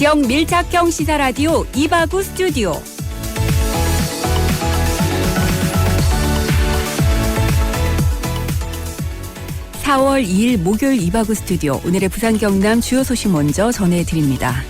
지역 밀착형 시사라디오 이바구 스튜디오. (4월 2일) 목요일 이바구 스튜디오. 오늘의 부산 경남 주요 소식 먼저 전해드립니다.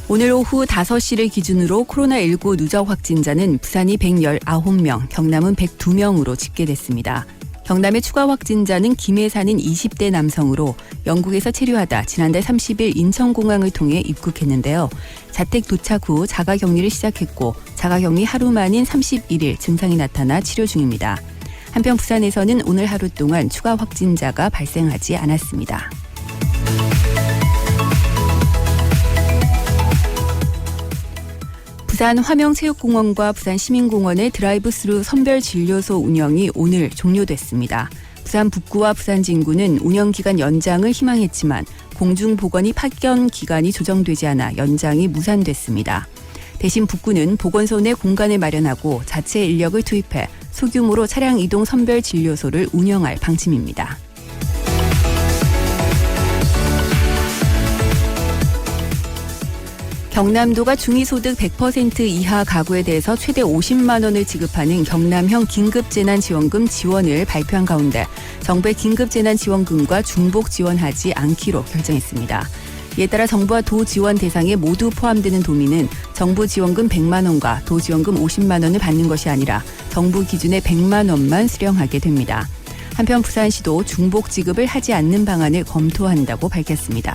오늘 오후 5시를 기준으로 코로나19 누적 확진자는 부산이 119명, 경남은 102명으로 집계됐습니다. 경남의 추가 확진자는 김해에 사는 20대 남성으로 영국에서 체류하다 지난달 30일 인천공항을 통해 입국했는데요. 자택 도착 후 자가격리를 시작했고 자가격리 하루 만인 31일 증상이 나타나 치료 중입니다. 한편 부산에서는 오늘 하루 동안 추가 확진자가 발생하지 않았습니다. 부산 화명체육공원과 부산시민공원의 드라이브스루 선별진료소 운영이 오늘 종료됐습니다. 부산 북구와 부산 진구는 운영기간 연장을 희망했지만 공중보건이 파견 기간이 조정되지 않아 연장이 무산됐습니다. 대신 북구는 보건소 내 공간을 마련하고 자체 인력을 투입해 소규모로 차량 이동 선별진료소를 운영할 방침입니다. 경남도가 중위소득 100% 이하 가구에 대해서 최대 50만 원을 지급하는 경남형 긴급재난지원금 지원을 발표한 가운데 정부의 긴급재난지원금과 중복 지원하지 않기로 결정했습니다. 이에 따라 정부와 도 지원 대상에 모두 포함되는 도민은 정부 지원금 100만 원과 도 지원금 50만 원을 받는 것이 아니라 정부 기준의 100만 원만 수령하게 됩니다. 한편 부산시도 중복 지급을 하지 않는 방안을 검토한다고 밝혔습니다.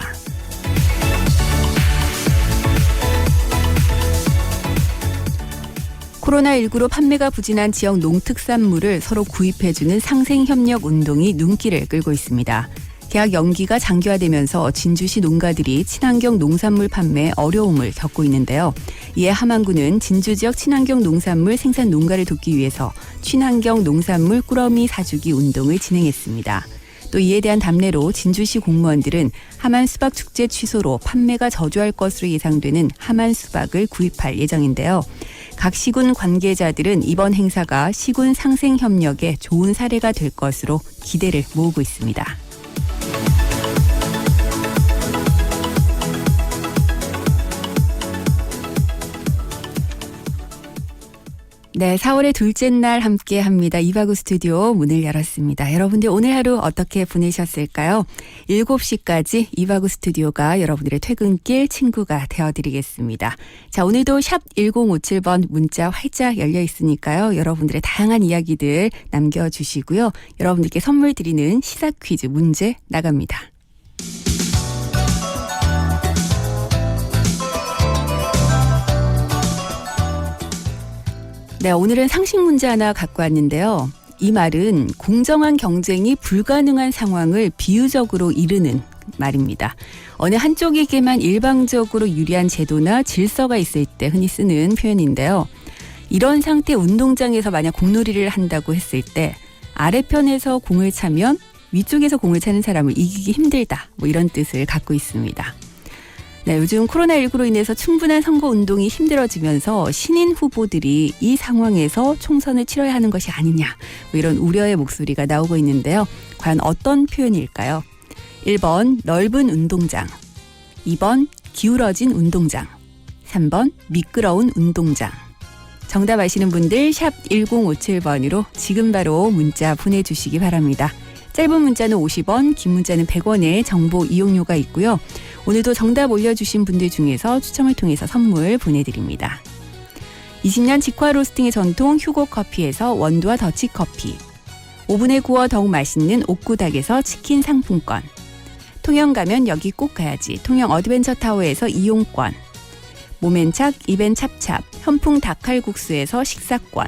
코로나19로 판매가 부진한 지역 농특산물을 서로 구입해주는 상생협력 운동이 눈길을 끌고 있습니다. 계약 연기가 장기화되면서 진주시 농가들이 친환경 농산물 판매에 어려움을 겪고 있는데요. 이에 함안군은 진주 지역 친환경 농산물 생산 농가를 돕기 위해서 친환경 농산물 꾸러미 사주기 운동을 진행했습니다. 또 이에 대한 답례로 진주시 공무원들은 함안 수박 축제 취소로 판매가 저조할 것으로 예상되는 함안 수박을 구입할 예정인데요. 각 시군 관계자들은 이번 행사가 시군 상생 협력에 좋은 사례가 될 것으로 기대를 모으고 있습니다. 네, 4월의 둘째 날 함께합니다. 이바구 스튜디오 문을 열었습니다. 여러분들 오늘 하루 어떻게 보내셨을까요? 7시까지 이바구 스튜디오가 여러분들의 퇴근길 친구가 되어드리겠습니다. 자, 오늘도 샵 1057번 문자 활짝 열려 있으니까요. 여러분들의 다양한 이야기들 남겨주시고요. 여러분들께 선물 드리는 시사 퀴즈 문제 나갑니다. 네, 오늘은 상식 문제 하나 갖고 왔는데요. 이 말은 공정한 경쟁이 불가능한 상황을 비유적으로 이르는 말입니다. 어느 한쪽에게만 일방적으로 유리한 제도나 질서가 있을 때 흔히 쓰는 표현인데요. 이런 상태 운동장에서 만약 공놀이를 한다고 했을 때 아래편에서 공을 차면 위쪽에서 공을 차는 사람을 이기기 힘들다. 이런 뜻을 갖고 있습니다. 네, 요즘 코로나19로 인해서 충분한 선거운동이 힘들어지면서 신인 후보들이 이 상황에서 총선을 치러야 하는 것이 아니냐 이런 우려의 목소리가 나오고 있는데요. 과연 어떤 표현일까요? 1번 넓은 운동장, 2번 기울어진 운동장, 3번 미끄러운 운동장. 정답 아시는 분들 샵 1057번으로 지금 바로 문자 보내주시기 바랍니다. 짧은 문자는 50원, 긴 문자는 100원의 정보 이용료가 있고요. 오늘도 정답 올려주신 분들 중에서 추첨을 통해서 선물 보내드립니다. 20년 직화 로스팅의 전통 휴고커피에서 원두와 더치커피, 오븐에 구워 더욱 맛있는 옥구닭에서 치킨 상품권, 통영 가면 여기 꼭 가야지 통영 어드벤처타워에서 이용권, 모멘착 입엔 찹찹 현풍 닭칼국수에서 식사권,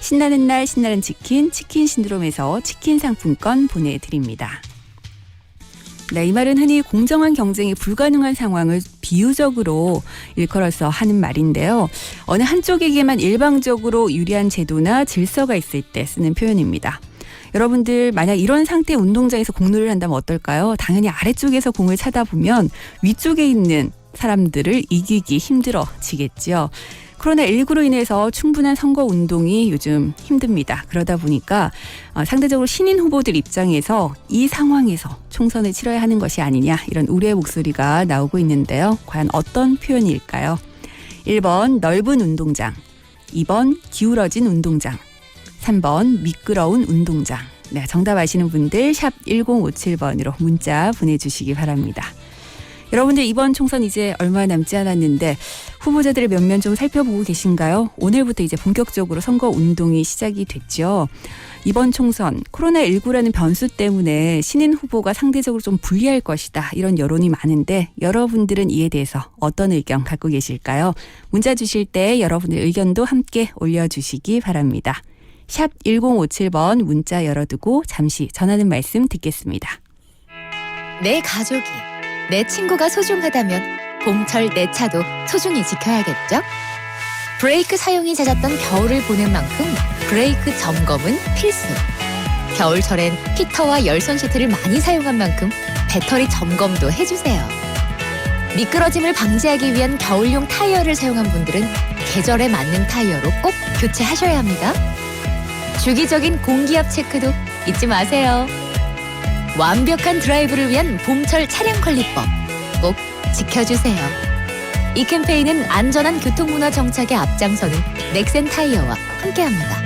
신나는 날 신나는 치킨 신드롬에서 치킨 상품권 보내드립니다. 네, 이 말은 흔히 공정한 경쟁이 불가능한 상황을 비유적으로 일컬어서 하는 말인데요. 어느 한쪽에게만 일방적으로 유리한 제도나 질서가 있을 때 쓰는 표현입니다. 여러분들 만약 이런 상태 운동장에서 공놀이를 한다면 어떨까요? 당연히 아래쪽에서 공을 차다 보면 위쪽에 있는 사람들을 이기기 힘들어지겠죠. 코로나19로 인해서 충분한 선거 운동이 요즘 힘듭니다. 그러다 보니까 상대적으로 신인 후보들 입장에서 이 상황에서 총선을 치러야 하는 것이 아니냐 이런 우려의 목소리가 나오고 있는데요. 과연 어떤 표현일까요? 1번 넓은 운동장, 2번 기울어진 운동장, 3번 미끄러운 운동장. 네, 정답 아시는 분들 샵 1057번으로 문자 보내주시기 바랍니다. 여러분들 이번 총선 이제 얼마 남지 않았는데 후보자들의 면면 좀 살펴보고 계신가요? 오늘부터 이제 본격적으로 선거 운동이 시작이 됐죠. 이번 총선 코로나19라는 변수 때문에 신인 후보가 상대적으로 좀 불리할 것이다. 이런 여론이 많은데 여러분들은 이에 대해서 어떤 의견 갖고 계실까요? 문자 주실 때 여러분의 의견도 함께 올려주시기 바랍니다. 샵 1057번 문자 열어두고 잠시 전하는 말씀 듣겠습니다. 내 가족이, 내 친구가 소중하다면 봄철 내 차도 소중히 지켜야겠죠? 브레이크 사용이 잦았던 겨울을 보낸 만큼 브레이크 점검은 필수. 겨울철엔 히터와 열선 시트를 많이 사용한 만큼 배터리 점검도 해주세요. 미끄러짐을 방지하기 위한 겨울용 타이어를 사용한 분들은 계절에 맞는 타이어로 꼭 교체하셔야 합니다. 주기적인 공기압 체크도 잊지 마세요. 완벽한 드라이브를 위한 봄철 차량 관리법 꼭 지켜주세요. 이 캠페인은 안전한 교통문화 정착에 앞장서는 넥센 타이어와 함께합니다.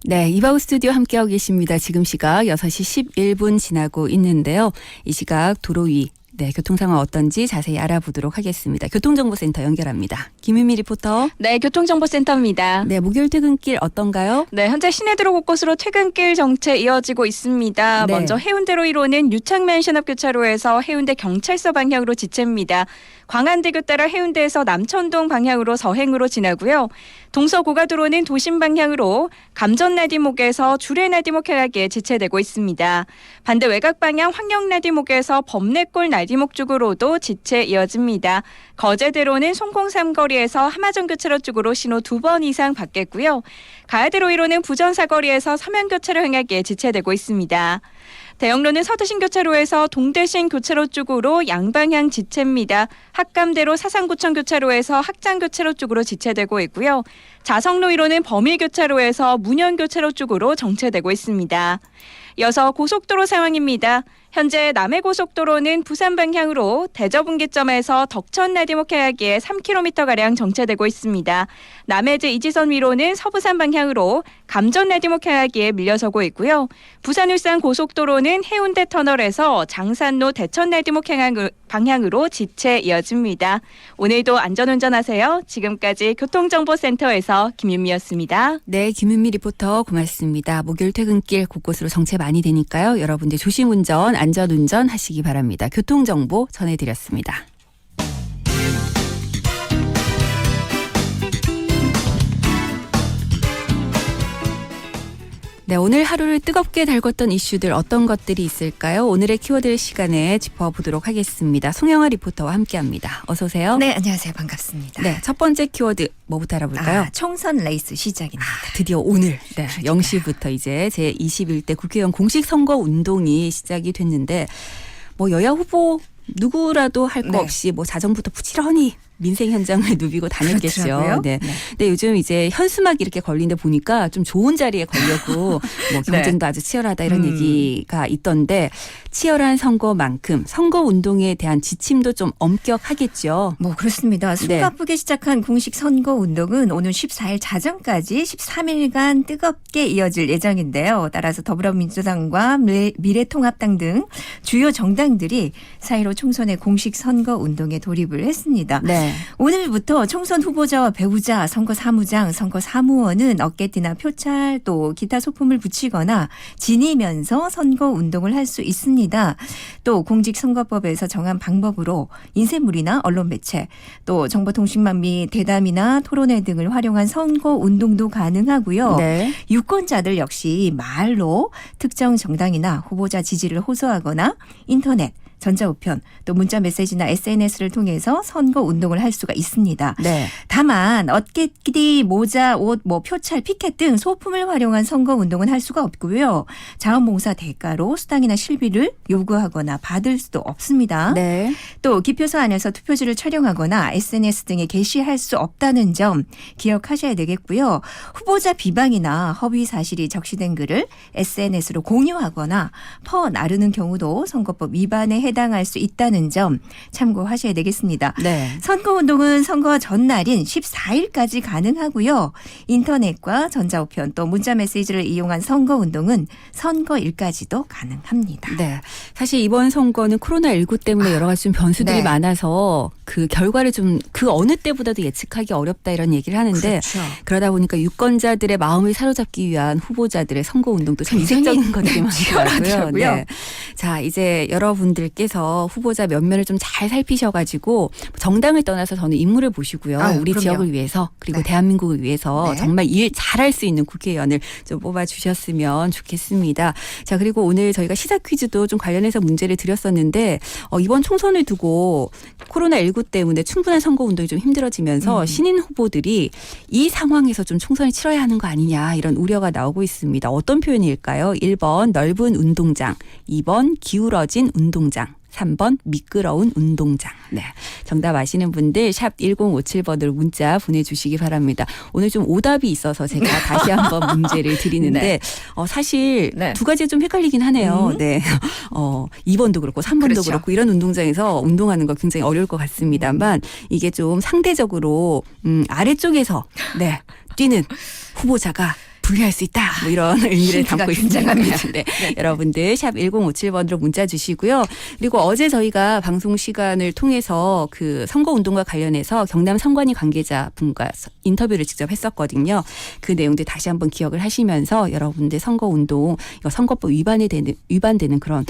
네, 이바우 스튜디오 함께하고 계십니다. 지금 시각 6시 11분 지나고 있는데요. 이 시각 도로 위 교통 상황 어떤지 자세히 알아보도록 하겠습니다. 교통정보센터 연결합니다. 김유미 리포터. 네, 교통정보센터입니다. 네, 목요일 퇴근길 어떤가요? 네, 현재 시내도로 곳곳으로 퇴근길 정체 이어지고 있습니다. 네. 먼저 해운대로 이루는 유창면 신업교차로에서 해운대 경찰서 방향으로 지체입니다. 광안대교 따라 해운대에서 남천동 방향으로 서행으로 지나고요. 동서고가도로는 도심 방향으로 감전나디목에서 주례나디목 향하게 지체되고 있습니다. 반대 외곽 방향 황령나디목에서 범내골 나디목 쪽으로도 지체 이어집니다. 거제대로는 송콩삼거리에서 함화전교차로 쪽으로 신호 2번 이상 받겠고요. 가야대로 이로는 부전사거리에서 서면교차로 향하게 지체되고 있습니다. 대형로는 서두신교차로에서 동대신교차로 쪽으로 양방향 지체입니다. 학감대로 사상구청교차로에서 학장교차로 쪽으로 지체되고 있고요. 자성로 1호는 범일교차로에서 문현교차로 쪽으로 정체되고 있습니다. 이어서 고속도로 상황입니다. 현재 남해고속도로는 부산 방향으로 대저분기점에서 덕천나디목 향하기에 3km가량 정체되고 있습니다. 남해제 이지선 위로는 서부산 방향으로 감전나디목 향하기에 밀려서고 있고요. 부산 울산 고속도로는 해운대 터널에서 장산로 대천나디목 방향으로 지체 이어집니다. 오늘도 안전운전하세요. 지금까지 교통정보센터에서 김윤미였습니다. 네, 김윤미 리포터 고맙습니다. 목요일 퇴근길 곳곳으로 정체 많이 되니까요. 여러분들 조심운전, 안전운전 하시기 바랍니다. 교통정보 전해드렸습니다. 네, 오늘 하루를 뜨겁게 달궜던 이슈들 어떤 것들이 있을까요? 오늘의 키워드 시간에 짚어보도록 하겠습니다. 송영아 리포터와 함께합니다. 어서 오세요. 네, 안녕하세요. 반갑습니다. 네, 첫 번째 키워드 뭐부터 알아볼까요? 총선 레이스 시작입니다. 드디어 오늘 0시부터 이제 제21대 국회의원 공식 선거 운동이 시작이 됐는데 여야 후보 누구라도 할 거 없이 자정부터 부지런히 민생 현장을 누비고 다녔겠죠. 그렇더라고요. 네. 근데 요즘 이제 현수막 이렇게 걸린데 보니까 좀 좋은 자리에 걸려고 경쟁도 아주 치열하다 이런 얘기가 있던데 치열한 선거만큼 선거 운동에 대한 지침도 좀 엄격하겠죠. 그렇습니다. 숨가쁘게 시작한 공식 선거 운동은 오늘 14일 자정까지 13일간 뜨겁게 이어질 예정인데요. 따라서 더불어민주당과 미래통합당 등 주요 정당들이 사이로 총선의 공식 선거 운동에 돌입을 했습니다. 네. 오늘부터 총선 후보자와 배우자, 선거 사무장, 선거 사무원은 어깨띠나 표찰 또 기타 소품을 붙이거나 지니면서 선거 운동을 할 수 있습니다. 또 공직선거법에서 정한 방법으로 인쇄물이나 언론 매체 또 정보통신망 및 대담이나 토론회 등을 활용한 선거 운동도 가능하고요. 네. 유권자들 역시 말로 특정 정당이나 후보자 지지를 호소하거나 인터넷 전자우편, 또 문자 메시지나 SNS를 통해서 선거 운동을 할 수가 있습니다. 네. 다만 어깨띠, 모자, 옷, 표찰, 피켓 등 소품을 활용한 선거 운동은 할 수가 없고요. 자원봉사 대가로 수당이나 실비를 요구하거나 받을 수도 없습니다. 네. 또 기표소 안에서 투표지를 촬영하거나 SNS 등에 게시할 수 없다는 점 기억하셔야 되겠고요. 후보자 비방이나 허위 사실이 적시된 글을 SNS로 공유하거나 퍼나르는 경우도 선거법 위반에 해당할 수 있다는 점 참고하셔야 되겠습니다. 네. 선거운동은 선거 전날인 14일까지 가능하고요. 인터넷과 전자우편 또 문자메시지를 이용한 선거운동은 선거일까지도 가능합니다. 네. 사실 이번 선거는 코로나19 때문에 여러 가지 좀 변수들이 네. 많아서 그 결과를 좀 그 어느 때보다도 예측하기 어렵다 이런 얘기를 하는데 그렇죠. 그러다 보니까 유권자들의 마음을 사로잡기 위한 후보자들의 선거운동도 참 굉장히 이색적인 것들이 많더라고요. 치열하더라고요. 네. 자, 이제 여러분들께서 후보자 면면을 좀 잘 살피셔가지고 정당을 떠나서 저는 인물을 보시고요. 아유, 우리 그럼요. 지역을 위해서 그리고 네. 대한민국을 위해서 네. 정말 일 잘할 수 있는 국회의원을 좀 뽑아주셨으면 좋겠습니다. 자, 그리고 오늘 저희가 시사 퀴즈도 좀 관련해서 문제를 드렸었는데 이번 총선을 두고 코로나19 때문에 충분한 선거운동이 좀 힘들어지면서 신인 후보들이 이 상황에서 좀 총선을 치러야 하는 거 아니냐 이런 우려가 나오고 있습니다. 어떤 표현일까요? 1번 넓은 운동장, 2번 기울어진 운동장. 3번 미끄러운 운동장. 네. 정답 아시는 분들 샵 1057번으로 문자 보내주시기 바랍니다. 오늘 좀 오답이 있어서 제가 다시 한번 문제를 드리는데 네. 사실 네. 두 가지가 좀 헷갈리긴 하네요. 네. 2번도 그렇고 3번도 그렇죠. 그렇고 이런 운동장에서 운동하는 거 굉장히 어려울 것 같습니다만 이게 좀 상대적으로 아래쪽에서 네. 뛰는 후보자가 분리할 수 있다. 뭐 이런 의미를 힌트가 담고 있습니다. 굉장합니다. 네. 여러분들 샵 1057번으로 문자 주시고요. 그리고 어제 저희가 방송 시간을 통해서 그 선거운동과 관련해서 경남 선관위 관계자분과 인터뷰를 직접 했었거든요. 그 내용들 다시 한번 기억을 하시면서 여러분들 선거운동 이거 선거법 위반되는 그런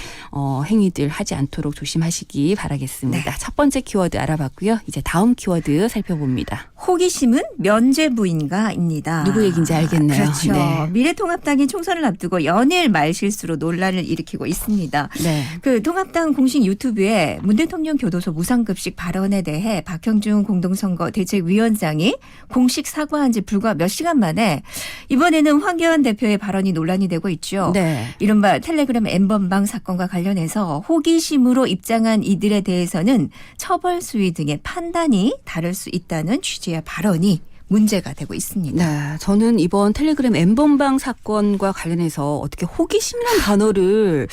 행위들 하지 않도록 조심하시기 바라겠습니다. 네. 첫 번째 키워드 알아봤고요. 이제 다음 키워드 살펴봅니다. 호기심은 면죄부인가입니다. 누구 얘기인지 알겠네요. 그렇죠. 네. 미래통합당이 총선을 앞두고 연일 말실수로 논란을 일으키고 있습니다. 네. 그 통합당 공식 유튜브에 문 대통령 교도소 무상급식 발언에 대해 박형준 공동선거 대책위원장이 공식 사과한 지 불과 몇 시간 만에 이번에는 황교안 대표의 발언이 논란이 되고 있죠. 네. 이른바 텔레그램 N번방 사건과 관련해서 호기심으로 입장한 이들에 대해서는 처벌 수위 등의 판단이 다를 수 있다는 취지의 발언이 문제가 되고 있습니다. 네, 저는 이번 텔레그램 N번방 사건과 관련해서 어떻게 호기심이라는 단어를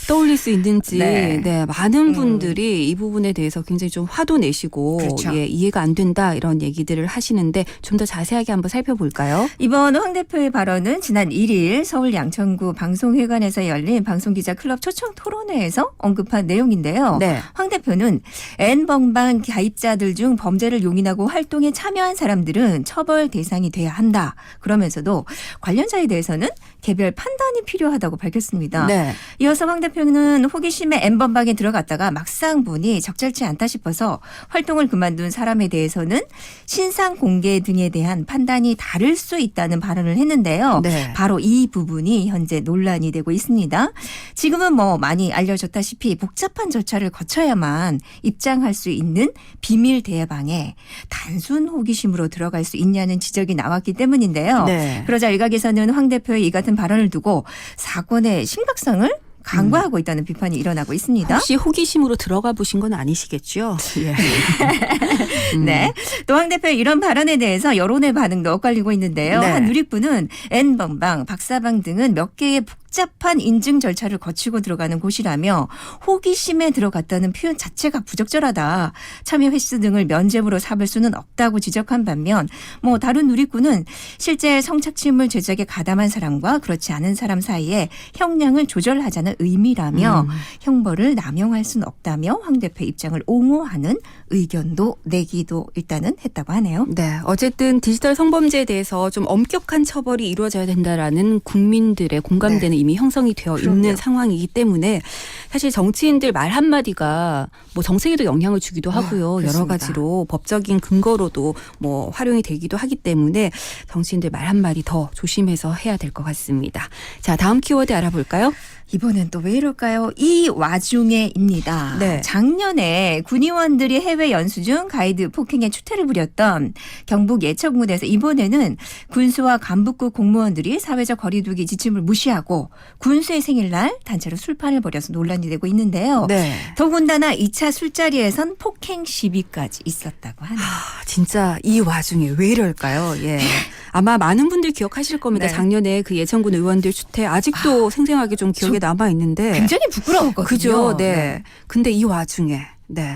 떠올릴 수 있는지 네. 많은 분들이 이 부분에 대해서 굉장히 좀 화도 내시고 그렇죠. 이해가 안 된다 이런 얘기들을 하시는데 좀 더 자세하게 한번 살펴볼까요? 이번 황 대표의 발언은 지난 1일 서울 양천구 방송회관에서 열린 방송기자 클럽 초청 토론회에서 언급한 내용인데요. 네. 황 대표는 N번방 가입자들 중 범죄를 용인하고 활동에 참여한 사람들은 처벌 대상이 돼야 한다. 그러면서도 관련자에 대해서는 개별 판단이 필요하다고 밝혔습니다. 네. 이어서 황 대표는 호기심에 N번방에 들어갔다가 막상 보니 적절치 않다 싶어서 활동을 그만둔 사람에 대해서는 신상 공개 등에 대한 판단이 다를 수 있다는 발언을 했는데요. 네. 바로 이 부분이 현재 논란이 되고 있습니다. 지금은 많이 알려졌다시피 복잡한 절차를 거쳐야만 입장할 수 있는 비밀 대화방에 단순 호기심으로 들어갈 수 있냐는 지적이 나왔기 때문인데요. 네. 그러자 일각에서는 황 대표의 이 같은 발언을 두고 사건의 심각성을 간과하고 있다는 비판이 일어나고 있습니다. 혹시 호기심으로 들어가 보신 건 아니시겠죠? 예. 네. 또 황 대표의 이런 발언에 대해서 여론의 반응도 엇갈리고 있는데요. 네. 한 누리꾼은 N번방, 박사방 등은 몇 개의 복잡한 인증 절차를 거치고 들어가는 곳이라며 호기심에 들어갔다는 표현 자체가 부적절하다. 참여 횟수 등을 면죄부로 삼을 수는 없다고 지적한 반면 다른 누리꾼은 실제 성착취물 제작에 가담한 사람과 그렇지 않은 사람 사이에 형량을 조절하자는 의미라며 형벌을 남용할 수는 없다며 황 대표의 입장을 옹호하는 의견도 내기도 일단은 했다고 하네요. 네, 어쨌든 디지털 성범죄에 대해서 좀 엄격한 처벌이 이루어져야 된다라는 국민들의 공감대는 이미 형성이 되어 그럼요. 있는 상황이기 때문에 사실 정치인들 말 한마디가 정책에도 영향을 주기도 하고요. 여러 그렇습니다. 가지로 법적인 근거로도 활용이 되기도 하기 때문에 정치인들 말 한마디 더 조심해서 해야 될 것 같습니다. 자, 다음 키워드 알아볼까요? 이번엔 또 왜 이럴까요? 이 와중에입니다. 네. 작년에 군의원들이 해외 연수 중 가이드 폭행에 추태를 부렸던 경북 예천군에서 이번에는 군수와 간부급 공무원들이 사회적 거리두기 지침을 무시하고 군수의 생일날 단체로 술판을 벌여서 논란이 되고 있는데요. 네. 더군다나 2차 술자리에선 폭행 시비까지 있었다고 하네요. 진짜 이 와중에 왜 이럴까요? 예. 아마 많은 분들 기억하실 겁니다. 네. 작년에 그 예천군 의원들 추태 아직도 생생하게 좀 기억에 남아 있는데. 굉장히 부끄러웠거든요. 그죠. 네. 근데 이 와중에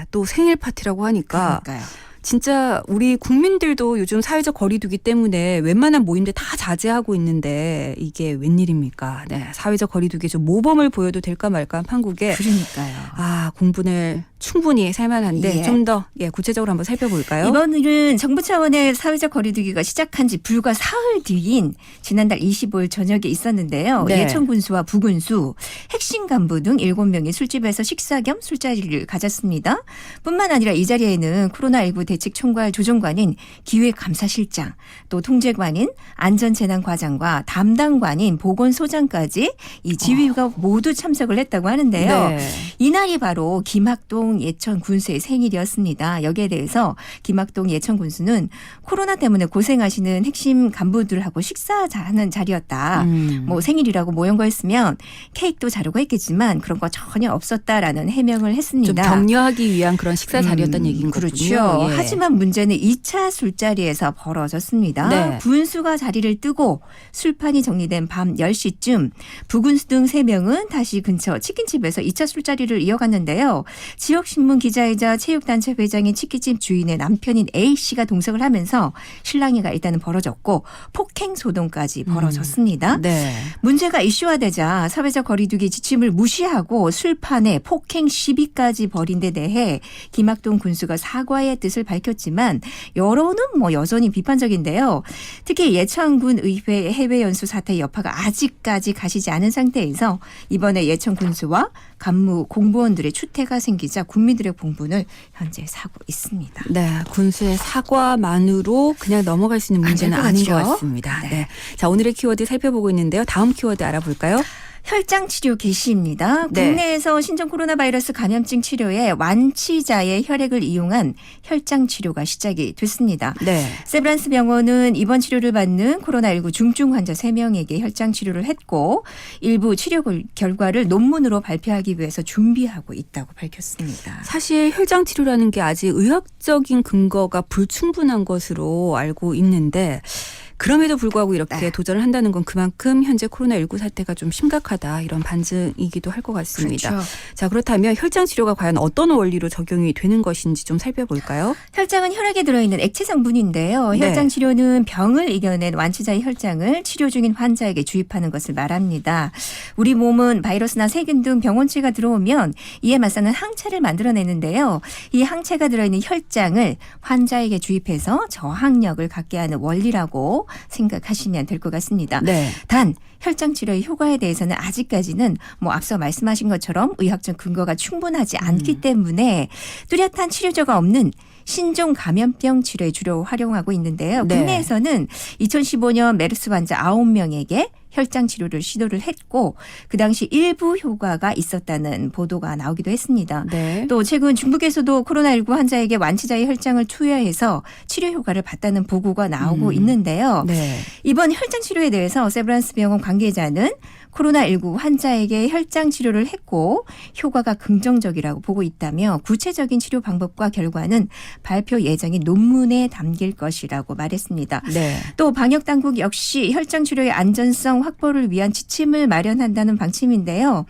또 생일 파티라고 하니까 그러니까요. 진짜 우리 국민들도 요즘 사회적 거리두기 때문에 웬만한 모임들 다 자제하고 있는데 이게 웬일입니까? 네. 사회적 거리두기에 좀 모범을 보여도 될까 말까 한 판국에 그러니까요. 공분을 충분히 살만한데 예. 좀 더 구체적으로 한번 살펴볼까요? 이번은 정부 차원의 사회적 거리두기가 시작한 지 불과 사흘 뒤인 지난달 25일 저녁에 있었는데요. 네. 예천 군수와 부군수, 핵심 간부 등 7명이 술집에서 식사 겸 술자리를 가졌습니다. 뿐만 아니라 이 자리에는 코로나19 대책총괄 조정관인 기획감사실장, 또 통제관인 안전재난과장과 담당관인 보건소장까지 이 지휘가 모두 참석을 했다고 하는데요. 네. 이날이 바로 김학동 예천 군수의 생일이었습니다. 여기에 대해서 김학동 예천 군수는 코로나 때문에 고생하시는 핵심 간부들하고 식사하는 자리였다. 뭐 생일이라고 모인 거였으면 케이크도 자르고 했겠지만 그런 거 전혀 없었다라는 해명을 좀 했습니다. 격려하기 위한 그런 식사 자리였다는 얘기인 거군요. 그렇죠. 예. 하지만 문제는 2차 술자리에서 벌어졌습니다. 네. 군수가 자리를 뜨고 술판이 정리된 밤 10시쯤 부군수 등 3명은 다시 근처 치킨집에서 2차 술자리를 이어갔는데요. 지역신문 기자이자 체육단체 회장인 치킨집 주인의 남편인 A씨가 동석을 하면서 실랑이가 일단은 벌어졌고 폭행 소동까지 벌어졌습니다. 네. 문제가 이슈화되자 사회적 거리두기 지침을 무시하고 술판에 폭행 시비까지 벌인 데 대해 김학동 군수가 사과의 뜻을 밝혔지만 여론은 여전히 비판적인데요. 특히 예천군 의회 해외 연수 사태 여파가 아직까지 가시지 않은 상태에서 이번에 예천 군수와 간무 공무원들의 추태가 생기자 국민들의 공분을 현재 사고 있습니다. 네, 군수의 사과만으로 그냥 넘어갈 수 있는 문제는 것 아닌 것 같죠? 같습니다. 네. 자, 오늘의 키워드 살펴보고 있는데요. 다음 키워드 알아볼까요? 혈장 치료 개시입니다. 네. 국내에서 신종 코로나 바이러스 감염증 치료에 완치자의 혈액을 이용한 혈장 치료가 시작이 됐습니다. 네. 세브란스 병원은 이번 치료를 받는 코로나19 중증 환자 3명에게 혈장 치료를 했고 일부 치료 결과를 논문으로 발표하기 위해서 준비하고 있다고 밝혔습니다. 사실 혈장 치료라는 게 아직 의학적인 근거가 불충분한 것으로 알고 있는데 그럼에도 불구하고 이렇게 도전을 한다는 건 그만큼 현재 코로나19 사태가 좀 심각하다 이런 반증이기도 할 것 같습니다. 그렇죠. 자, 그렇다면 혈장 치료가 과연 어떤 원리로 적용이 되는 것인지 좀 살펴볼까요? 혈장은 혈액에 들어있는 액체 성분인데요. 네. 혈장 치료는 병을 이겨낸 완치자의 혈장을 치료 중인 환자에게 주입하는 것을 말합니다. 우리 몸은 바이러스나 세균 등 병원체가 들어오면 이에 맞서는 항체를 만들어내는데요. 이 항체가 들어있는 혈장을 환자에게 주입해서 저항력을 갖게 하는 원리라고 생각하시면 될 것 같습니다. 네. 단 혈장 치료의 효과에 대해서는 아직까지는 앞서 말씀하신 것처럼 의학적 근거가 충분하지 않기 때문에 뚜렷한 치료제가 없는 신종 감염병 치료에 주로 활용하고 있는데요. 네. 국내에서는 2015년 메르스 환자 9명에게 혈장 치료를 시도를 했고 그 당시 일부 효과가 있었다는 보도가 나오기도 했습니다. 네. 또 최근 중국에서도 코로나19 환자에게 완치자의 혈장을 투여해서 치료 효과를 봤다는 보고가 나오고 있는데요. 네. 이번 혈장 치료에 대해서 세브란스 병원 관계자는 코로나19 환자에게 혈장 치료를 했고 효과가 긍정적이라고 보고 있다며 구체적인 치료 방법과 결과는 발표 예정인 논문에 담길 것이라고 말했습니다. 네. 또 방역당국 역시 혈장 치료의 안전성 확보를 위한 지침을 마련한다는 방침인데요.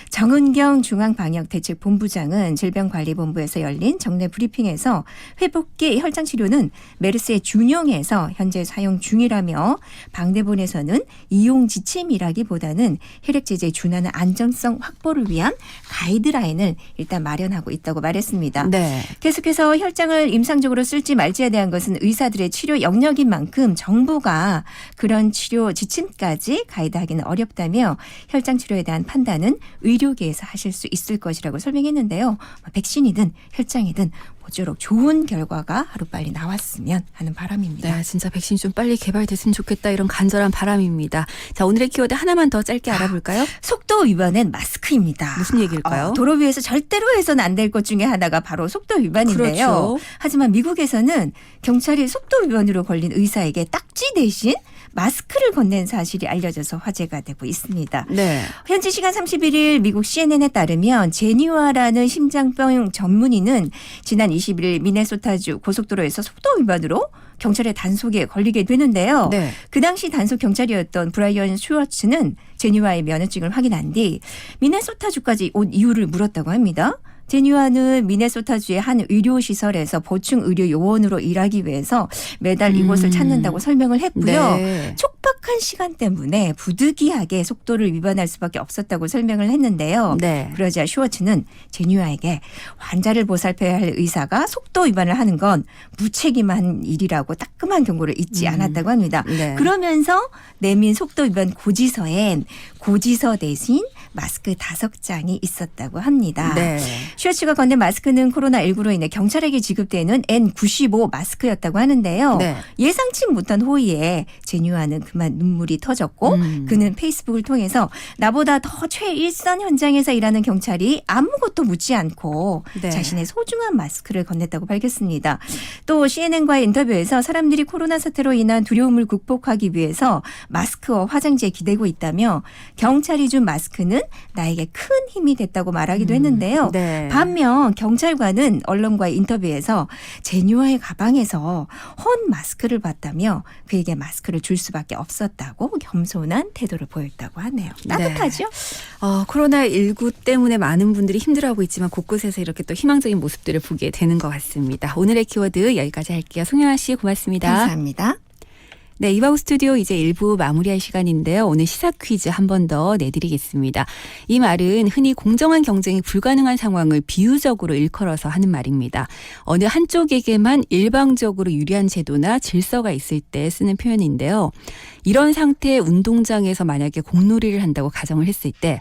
정은경 중앙방역대책본부장은 질병관리본부에서 열린 정례 브리핑에서 회복기 혈장 치료는 메르스에 준용해서 현재 사용 중이라며 방대본에서는 이용 지침이라기보다는 혈액 제제에 준하는 안정성 확보를 위한 가이드라인을 일단 마련하고 있다고 말했습니다. 네. 계속해서 혈장을 임상적으로 쓸지 말지에 대한 것은 의사들의 치료 영역인 만큼 정부가 그런 치료 지침까지 가이드하기는 어렵다며 혈장 치료에 대한 판단은 의료계에서 하실 수 있을 것이라고 설명했는데요. 백신이든 혈장이든 모쪼록 좋은 결과가 하루빨리 나왔으면 하는 바람입니다. 네, 진짜 백신이 좀 빨리 개발됐으면 좋겠다 이런 간절한 바람입니다. 자, 오늘의 키워드 하나만 더 짧게 알아볼까요? 속도 위반은 마스크입니다. 무슨 얘기일까요? 도로 위에서 절대로 해서는 안 될 것 중에 하나가 바로 속도 위반인데요. 그렇죠. 하지만 미국에서는 경찰이 속도 위반으로 걸린 의사에게 딱지 대신 마스크를 건넨 사실이 알려져서 화제가 되고 있습니다. 네. 현지 시간 31일 미국 CNN에 따르면 제니와라는 심장병 전문의는 지난 21일 미네소타주 고속도로에서 속도 위반으로 경찰의 단속에 걸리게 되는데요. 네. 그 당시 단속 경찰이었던 브라이언 슈워츠는 제니와의 면허증을 확인한 뒤 미네소타주까지 온 이유를 물었다고 합니다. 제니와는 미네소타주의 한 의료시설에서 보충 의료 요원으로 일하기 위해서 매달 이곳을 찾는다고 설명을 했고요. 네. 촉박한 시간 때문에 부득이하게 속도를 위반할 수밖에 없었다고 설명을 했는데요. 네. 그러자 슈워츠는 제니와에게 환자를 보살펴야 할 의사가 속도 위반을 하는 건 무책임한 일이라고 따끔한 경고를 잊지 않았다고 합니다. 네. 그러면서 내민 속도 위반 고지서엔 고지서 대신 마스크 5장이 있었다고 합니다. 네. 슈워츠가 건넨 마스크는 코로나19로 인해 경찰에게 지급되는 N95 마스크였다고 하는데요. 네. 예상치 못한 호의에 제니와는 그만 눈물이 터졌고 그는 페이스북을 통해서 나보다 더 최일선 현장에서 일하는 경찰이 아무것도 묻지 않고 네. 자신의 소중한 마스크를 건넸다고 밝혔습니다. 또 CNN과의 인터뷰에서 사람들이 코로나 사태로 인한 두려움을 극복하기 위해서 마스크와 화장지에 기대고 있다며 경찰이 준 마스크는 나에게 큰 힘이 됐다고 말하기도 했는데요. 네. 반면 경찰관은 언론과의 인터뷰에서 제니와의 가방에서 헌 마스크를 봤다며 그에게 마스크를 줄 수밖에 없었다고 겸손한 태도를 보였다고 하네요. 따뜻하죠? 코로나19 때문에 많은 분들이 힘들어하고 있지만 곳곳에서 이렇게 또 희망적인 모습들을 보게 되는 것 같습니다. 오늘의 키워드 여기까지 할게요. 송영아 씨 고맙습니다. 감사합니다. 네, 이바우 스튜디오 이제 1부 마무리할 시간인데요. 오늘 시사 퀴즈 한 번 더 내드리겠습니다. 이 말은 흔히 공정한 경쟁이 불가능한 상황을 비유적으로 일컬어서 하는 말입니다. 어느 한쪽에게만 일방적으로 유리한 제도나 질서가 있을 때 쓰는 표현인데요. 이런 상태의 운동장에서 만약에 공놀이를 한다고 가정을 했을 때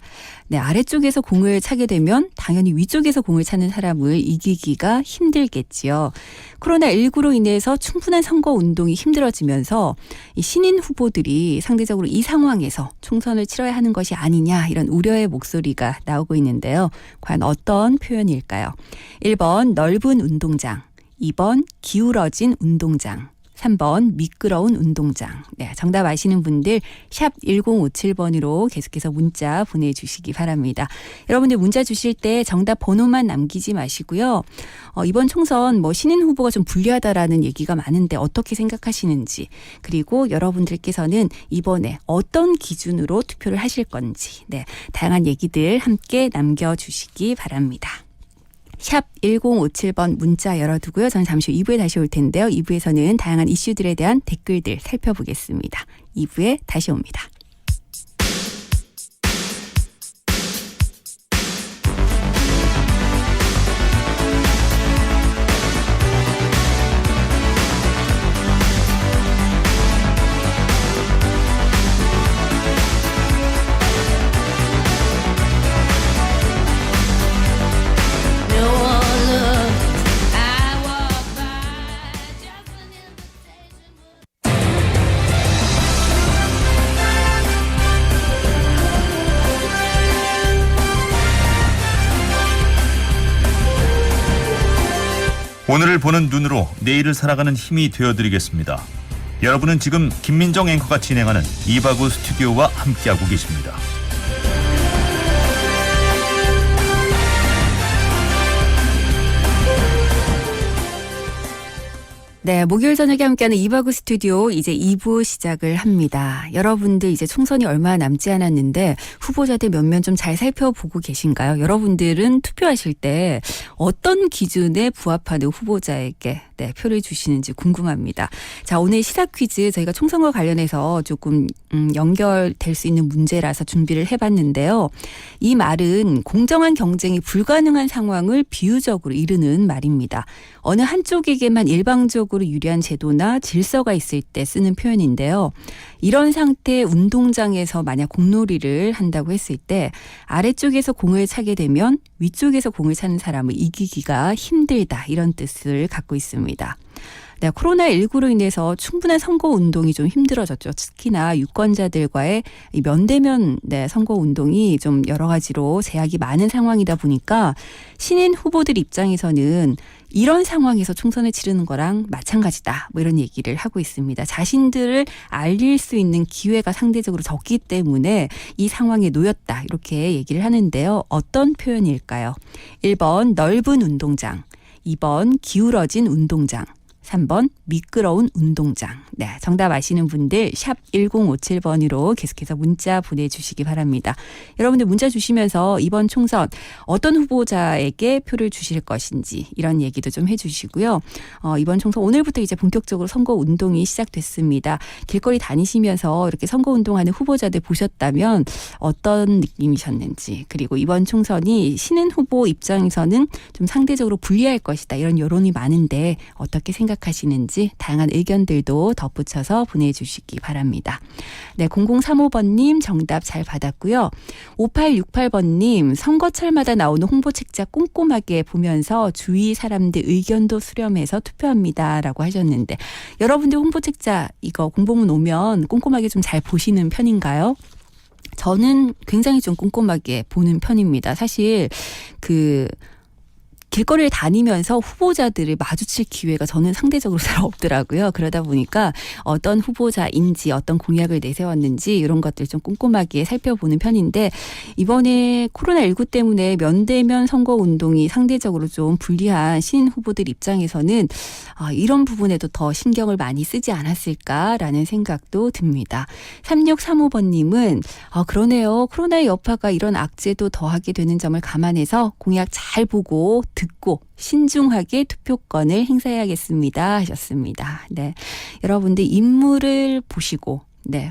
아래쪽에서 공을 차게 되면 당연히 위쪽에서 공을 차는 사람을 이기기가 힘들겠지요. 코로나19로 인해서 충분한 선거운동이 힘들어지면서 이 신인 후보들이 상대적으로 이 상황에서 총선을 치러야 하는 것이 아니냐 이런 우려의 목소리가 나오고 있는데요. 과연 어떤 표현일까요? 1번 넓은 운동장, 2번 기울어진 운동장, 3번 미끄러운 운동장. 네, 정답 아시는 분들 샵 1057번으로 계속해서 문자 보내주시기 바랍니다. 여러분들 문자 주실 때 정답 번호만 남기지 마시고요. 이번 총선 신인 후보가 좀 불리하다라는 얘기가 많은데 어떻게 생각하시는지, 그리고 여러분들께서는 이번에 어떤 기준으로 투표를 하실 건지, 다양한 얘기들 함께 남겨주시기 바랍니다. 샵 1057번 문자 열어두고요. 저는 잠시 후 2부에 다시 올 텐데요. 2부에서는 다양한 이슈들에 대한 댓글들 살펴보겠습니다. 2부에 다시 옵니다. 오늘을 보는 눈으로 내일을 살아가는 힘이 되어드리겠습니다. 여러분은 지금 김민정 앵커가 진행하는 이바구 스튜디오와 함께하고 계십니다. 네, 목요일 저녁에 함께하는 이바구 스튜디오 이제 2부 시작을 합니다. 여러분들 이제 총선이 얼마 남지 않았는데 후보자들 몇몇 좀 잘 살펴보고 계신가요? 여러분들은 투표하실 때 어떤 기준에 부합하는 후보자에게 표를 주시는지 궁금합니다. 자, 오늘 시사 퀴즈 저희가 총선과 관련해서 조금 연결될 수 있는 문제라서 준비를 해봤는데요. 이 말은 공정한 경쟁이 불가능한 상황을 비유적으로 이르는 말입니다. 어느 한쪽에게만 일방적으로 상대적으로 유리한 제도나 질서가 있을 때 쓰는 표현인데요. 이런 상태의 운동장에서 만약 공놀이를 한다고 했을 때 아래쪽에서 공을 차게 되면 위쪽에서 공을 차는 사람을 이기기가 힘들다 이런 뜻을 갖고 있습니다. 네, 코로나19로 인해서 충분한 선거 운동이 좀 힘들어졌죠. 특히나 유권자들과의 이 면대면 선거 운동이 좀 여러 가지로 제약이 많은 상황이다 보니까 신인 후보들 입장에서는 이런 상황에서 총선을 치르는 거랑 마찬가지다. 뭐 이런 얘기를 하고 있습니다. 자신들을 알릴 수 있는 기회가 상대적으로 적기 때문에 이 상황에 놓였다. 이렇게 얘기를 하는데요. 어떤 표현일까요? 1번 넓은 운동장, 2번 기울어진 운동장, 3번 미끄러운 운동장. 네, 정답 아시는 분들 샵 1057번으로 계속해서 문자 보내주시기 바랍니다. 여러분들 문자 주시면서 이번 총선 어떤 후보자에게 표를 주실 것인지 이런 얘기도 좀 해주시고요. 이번 총선 오늘부터 이제 본격적으로 선거 운동이 시작됐습니다. 길거리 다니시면서 이렇게 선거 운동하는 후보자들 보셨다면 어떤 느낌이셨는지, 그리고 이번 총선이 신인 후보 입장에서는 좀 상대적으로 불리할 것이다 이런 여론이 많은데 어떻게 생각하시는지 다양한 의견들도 덧붙여서 보내주시기 바랍니다. 네, 0035번님 정답 잘 받았고요. 5868번님 선거철마다 나오는 홍보책자 꼼꼼하게 보면서 주위 사람들 의견도 수렴해서 투표합니다 라고 하셨는데, 여러분들 홍보책자 이거 공보문 오면 꼼꼼하게 좀 잘 보시는 편인가요? 저는 굉장히 좀 꼼꼼하게 보는 편입니다. 사실 길거리를 다니면서 후보자들을 마주칠 기회가 저는 상대적으로 잘 없더라고요. 그러다 보니까 어떤 후보자인지 어떤 공약을 내세웠는지 이런 것들 좀 꼼꼼하게 살펴보는 편인데, 이번에 코로나19 때문에 면대면 선거운동이 상대적으로 좀 불리한 신인 후보들 입장에서는 이런 부분에도 더 신경을 많이 쓰지 않았을까라는 생각도 듭니다. 3635번님은 그러네요. 코로나의 여파가 이런 악재도 더하게 되는 점을 감안해서 공약 잘 보고 듣고 신중하게 투표권을 행사해야겠습니다 하셨습니다. 네, 여러분들 인물을 보시고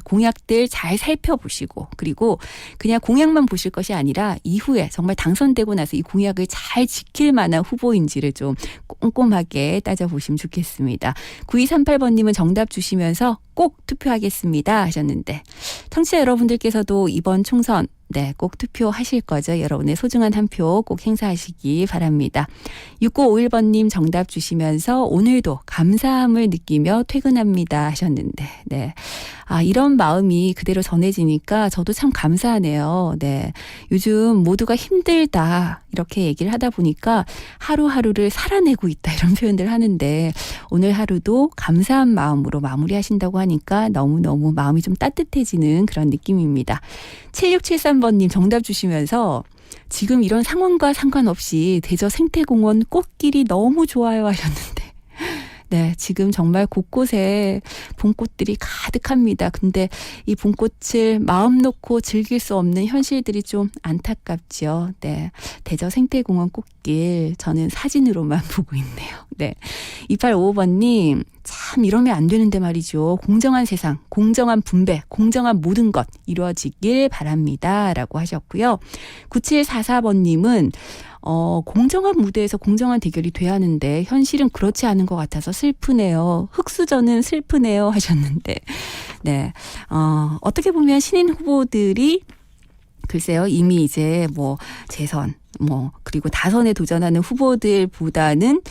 공약들 잘 살펴보시고, 그리고 그냥 공약만 보실 것이 아니라 이후에 정말 당선되고 나서 이 공약을 잘 지킬 만한 후보인지를 좀 꼼꼼하게 따져보시면 좋겠습니다. 9238번님은 정답 주시면서 꼭 투표하겠습니다 하셨는데, 청취자 여러분들께서도 이번 총선 꼭 투표하실 거죠. 여러분의 소중한 한 표 꼭 행사하시기 바랍니다. 6951번님 정답 주시면서 오늘도 감사함을 느끼며 퇴근합니다 하셨는데, 이런 마음이 그대로 전해지니까 저도 참 감사하네요. 요즘 모두가 힘들다 이렇게 얘기를 하다 보니까 하루하루를 살아내고 있다 이런 표현들 하는데, 오늘 하루도 감사한 마음으로 마무리하신다고 하니까 너무너무 마음이 좀 따뜻해지는 그런 느낌입니다. 7673번님 정답 주시면서 지금 이런 상황과 상관없이 대저 생태공원 꽃길이 너무 좋아요 하셨는데, 지금 정말 곳곳에 봄꽃들이 가득합니다. 근데 이 봄꽃을 마음 놓고 즐길 수 없는 현실들이 좀 안타깝죠. 대저 생태공원 꽃길 저는 사진으로만 보고 있네요. 2855번님 참 이러면 안 되는데 말이죠. 공정한 세상, 공정한 분배, 공정한 모든 것 이루어지길 바랍니다 라고 하셨고요. 9744번님은 공정한 무대에서 공정한 대결이 돼야 하는데 현실은 그렇지 않은 것 같아서 슬프네요. 흑수저는 슬프네요 하셨는데, 어떻게 보면 신인 후보들이 글쎄요, 이미 이제 재선, 그리고 다선에 도전하는 후보들보다는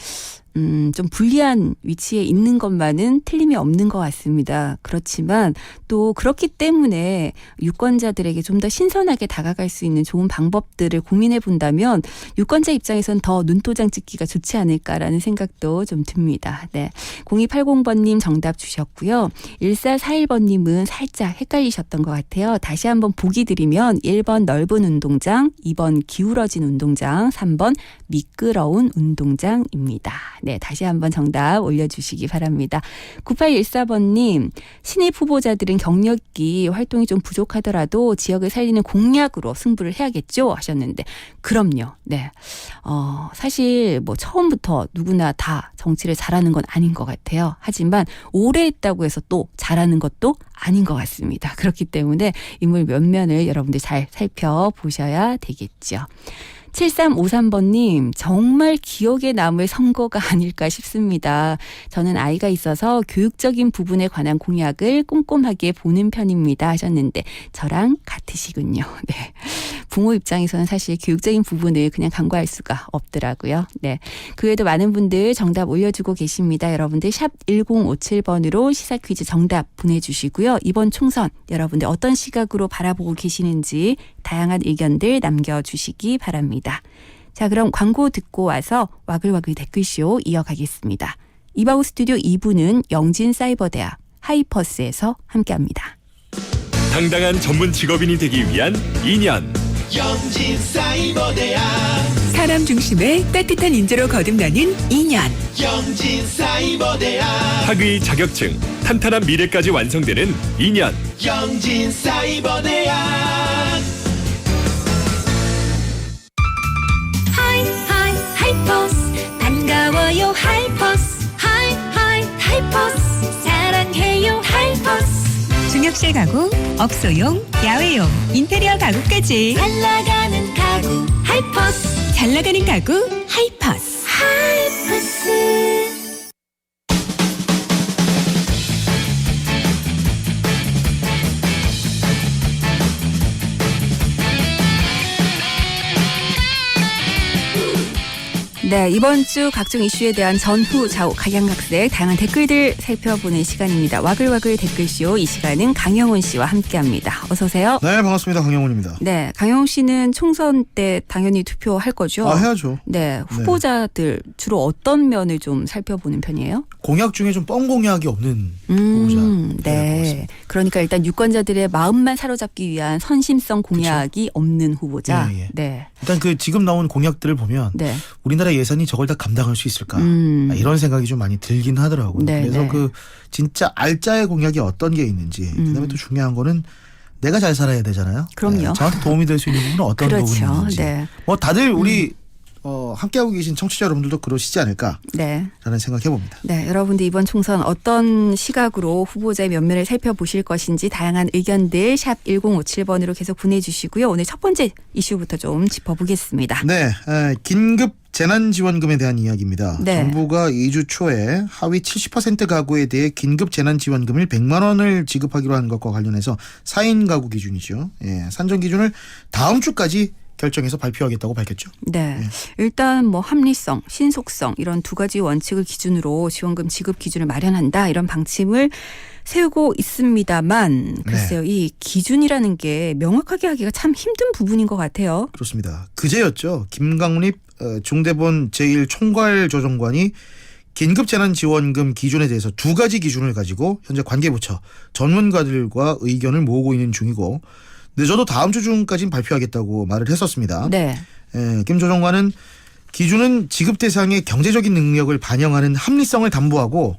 좀 불리한 위치에 있는 것만은 틀림이 없는 것 같습니다. 그렇지만 또 그렇기 때문에 유권자들에게 좀 더 신선하게 다가갈 수 있는 좋은 방법들을 고민해 본다면 유권자 입장에선 더 눈도장 찍기가 좋지 않을까라는 생각도 좀 듭니다. 0280번님 정답 주셨고요. 1441번님은 살짝 헷갈리셨던 것 같아요. 다시 한번 보기 드리면 1번 넓은 운동장, 2번 기울어진 운동장, 3번 미끄러운 운동장입니다. 다시 한번 정답 올려주시기 바랍니다. 9814번님, 신입 후보자들은 경력이 활동이 좀 부족하더라도 지역을 살리는 공약으로 승부를 해야겠죠 하셨는데, 그럼요. 사실 처음부터 누구나 다 정치를 잘하는 건 아닌 것 같아요. 하지만 오래 했다고 해서 또 잘하는 것도 아닌 것 같습니다. 그렇기 때문에 인물 면면을 여러분들 잘 살펴보셔야 되겠죠. 7353번님, 정말 기억에 남을 선거가 아닐까 싶습니다. 저는 아이가 있어서 교육적인 부분에 관한 공약을 꼼꼼하게 보는 편입니다 하셨는데 저랑 같으시군요. 네. 부모 입장에서는 사실 교육적인 부분을 그냥 간과할 수가 없더라고요. 네. 그 외에도 많은 분들 정답 올려주고 계십니다. 여러분들 샵 1057번으로 시사 퀴즈 정답 보내주시고요. 이번 총선 여러분들 어떤 시각으로 바라보고 계시는지 다양한 의견들 남겨주시기 바랍니다. 자, 그럼 광고 듣고 와서 와글와글 댓글쇼 이어가겠습니다. 이바우 스튜디오 2부는 영진사이버대학 하이퍼스에서 함께합니다. 당당한 전문 직업인이 되기 위한 2년. 영진사이버대학 사람 중심의 따뜻한 인재로 거듭나는 2년. 영진사이버대학 학위 자격증, 탄탄한 미래까지 완성되는 2년. 영진사이버대학 하이퍼스 반가워요 하이퍼스 하이퍼스 사랑해요 하이퍼스 중역실 가구, 업소용, 야외용, 인테리어 가구까지 잘 나가는 가구 하이퍼스 잘 나가는 가구 하이퍼스. 하이퍼스 네, 이번 주 각종 이슈에 대한 전후 좌우 각양각색 다양한 댓글들 살펴보는 시간입니다. 와글와글 댓글쇼, 이 시간은 강영훈 씨와 함께합니다. 어서 오세요. 네, 반갑습니다. 강영훈입니다. 네, 강영훈 씨는 총선 때 당연히 투표할 거죠? 해야죠. 네, 후보자들 주로 어떤 면을 좀 살펴보는 편이에요? 공약 중에 좀 뻥 공약이 없는 후보자. 네. 그러니까 일단 유권자들의 마음만 사로잡기 위한 선심성 공약이 없는 후보자. 예, 예. 네. 일단 그 지금 나온 공약들을 보면 네. 우리나라 예산이 저걸 다 감당할 수 있을까? 이런 생각이 좀 많이 들긴 하더라고요. 네, 그래서 네. 그 진짜 알짜의 공약이 어떤 게 있는지, 그다음에 또 중요한 거는 내가 잘 살아야 되잖아요. 그럼요. 네, 저한테 도움이 될 수 있는 부분은 어떤 부분이 그렇죠. 있는지. 네. 뭐 다들 우리 함께하고 계신 청취자 여러분들도 그러시지 않을까라는 네. 생각해봅니다. 네, 여러분들 이번 총선 어떤 시각으로 후보자의 면면을 살펴보실 것인지 다양한 의견들 샵 1057번으로 계속 보내주시고요. 오늘 첫 번째 이슈부터 좀 짚어보겠습니다. 네, 긴급 재난지원금에 대한 이야기입니다. 네. 정부가 2주 초에 하위 70% 가구에 대해 긴급 재난지원금을 100만 원을 지급하기로 한 것과 관련해서 4인 가구 기준이죠. 예, 산정 기준을 다음 주까지 결정해서 발표하겠다고 밝혔죠. 네. 일단 뭐 합리성, 신속성 이런 두 가지 원칙을 기준으로 지원금 지급 기준을 마련한다 이런 방침을 세우고 있습니다만 글쎄요. 이 기준이라는 게 명확하게 하기가 참 힘든 부분인 것 같아요. 그렇습니다. 그제였죠. 김강립 중대본 제1총괄조정관이 긴급재난지원금 기준에 대해서 두 가지 기준을 가지고 현재 관계부처 전문가들과 의견을 모으고 있는 중이고 늦어도 다음 주 중까지는 발표하겠다고 말을 했었습니다. 네. 김 조정관은 기준은 지급 대상의 경제적인 능력을 반영하는 합리성을 담보하고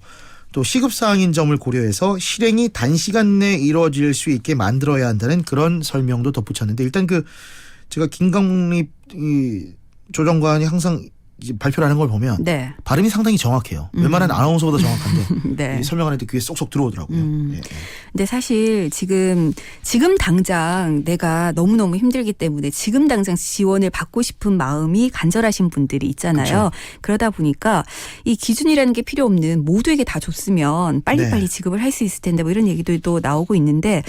또 시급사항인 점을 고려해서 실행이 단시간 내에 이루어질 수 있게 만들어야 한다는 그런 설명도 덧붙였는데 일단 제가 김강립 조정관이 항상 이제 발표를 하는 걸 보면 네. 발음이 상당히 정확해요. 웬만한 아나운서보다 정확한데 네. 설명하는 데 귀에 쏙쏙 들어오더라고요. 예. 근데 사실 지금 당장 내가 너무너무 힘들기 때문에 지금 당장 지원을 받고 싶은 마음이 간절하신 분들이 있잖아요. 그렇죠. 그러다 보니까 이 기준이라는 게 필요 없는 모두에게 다 줬으면 빨리빨리 네. 지급을 할 수 있을 텐데 뭐 이런 얘기들도 나오고 있는데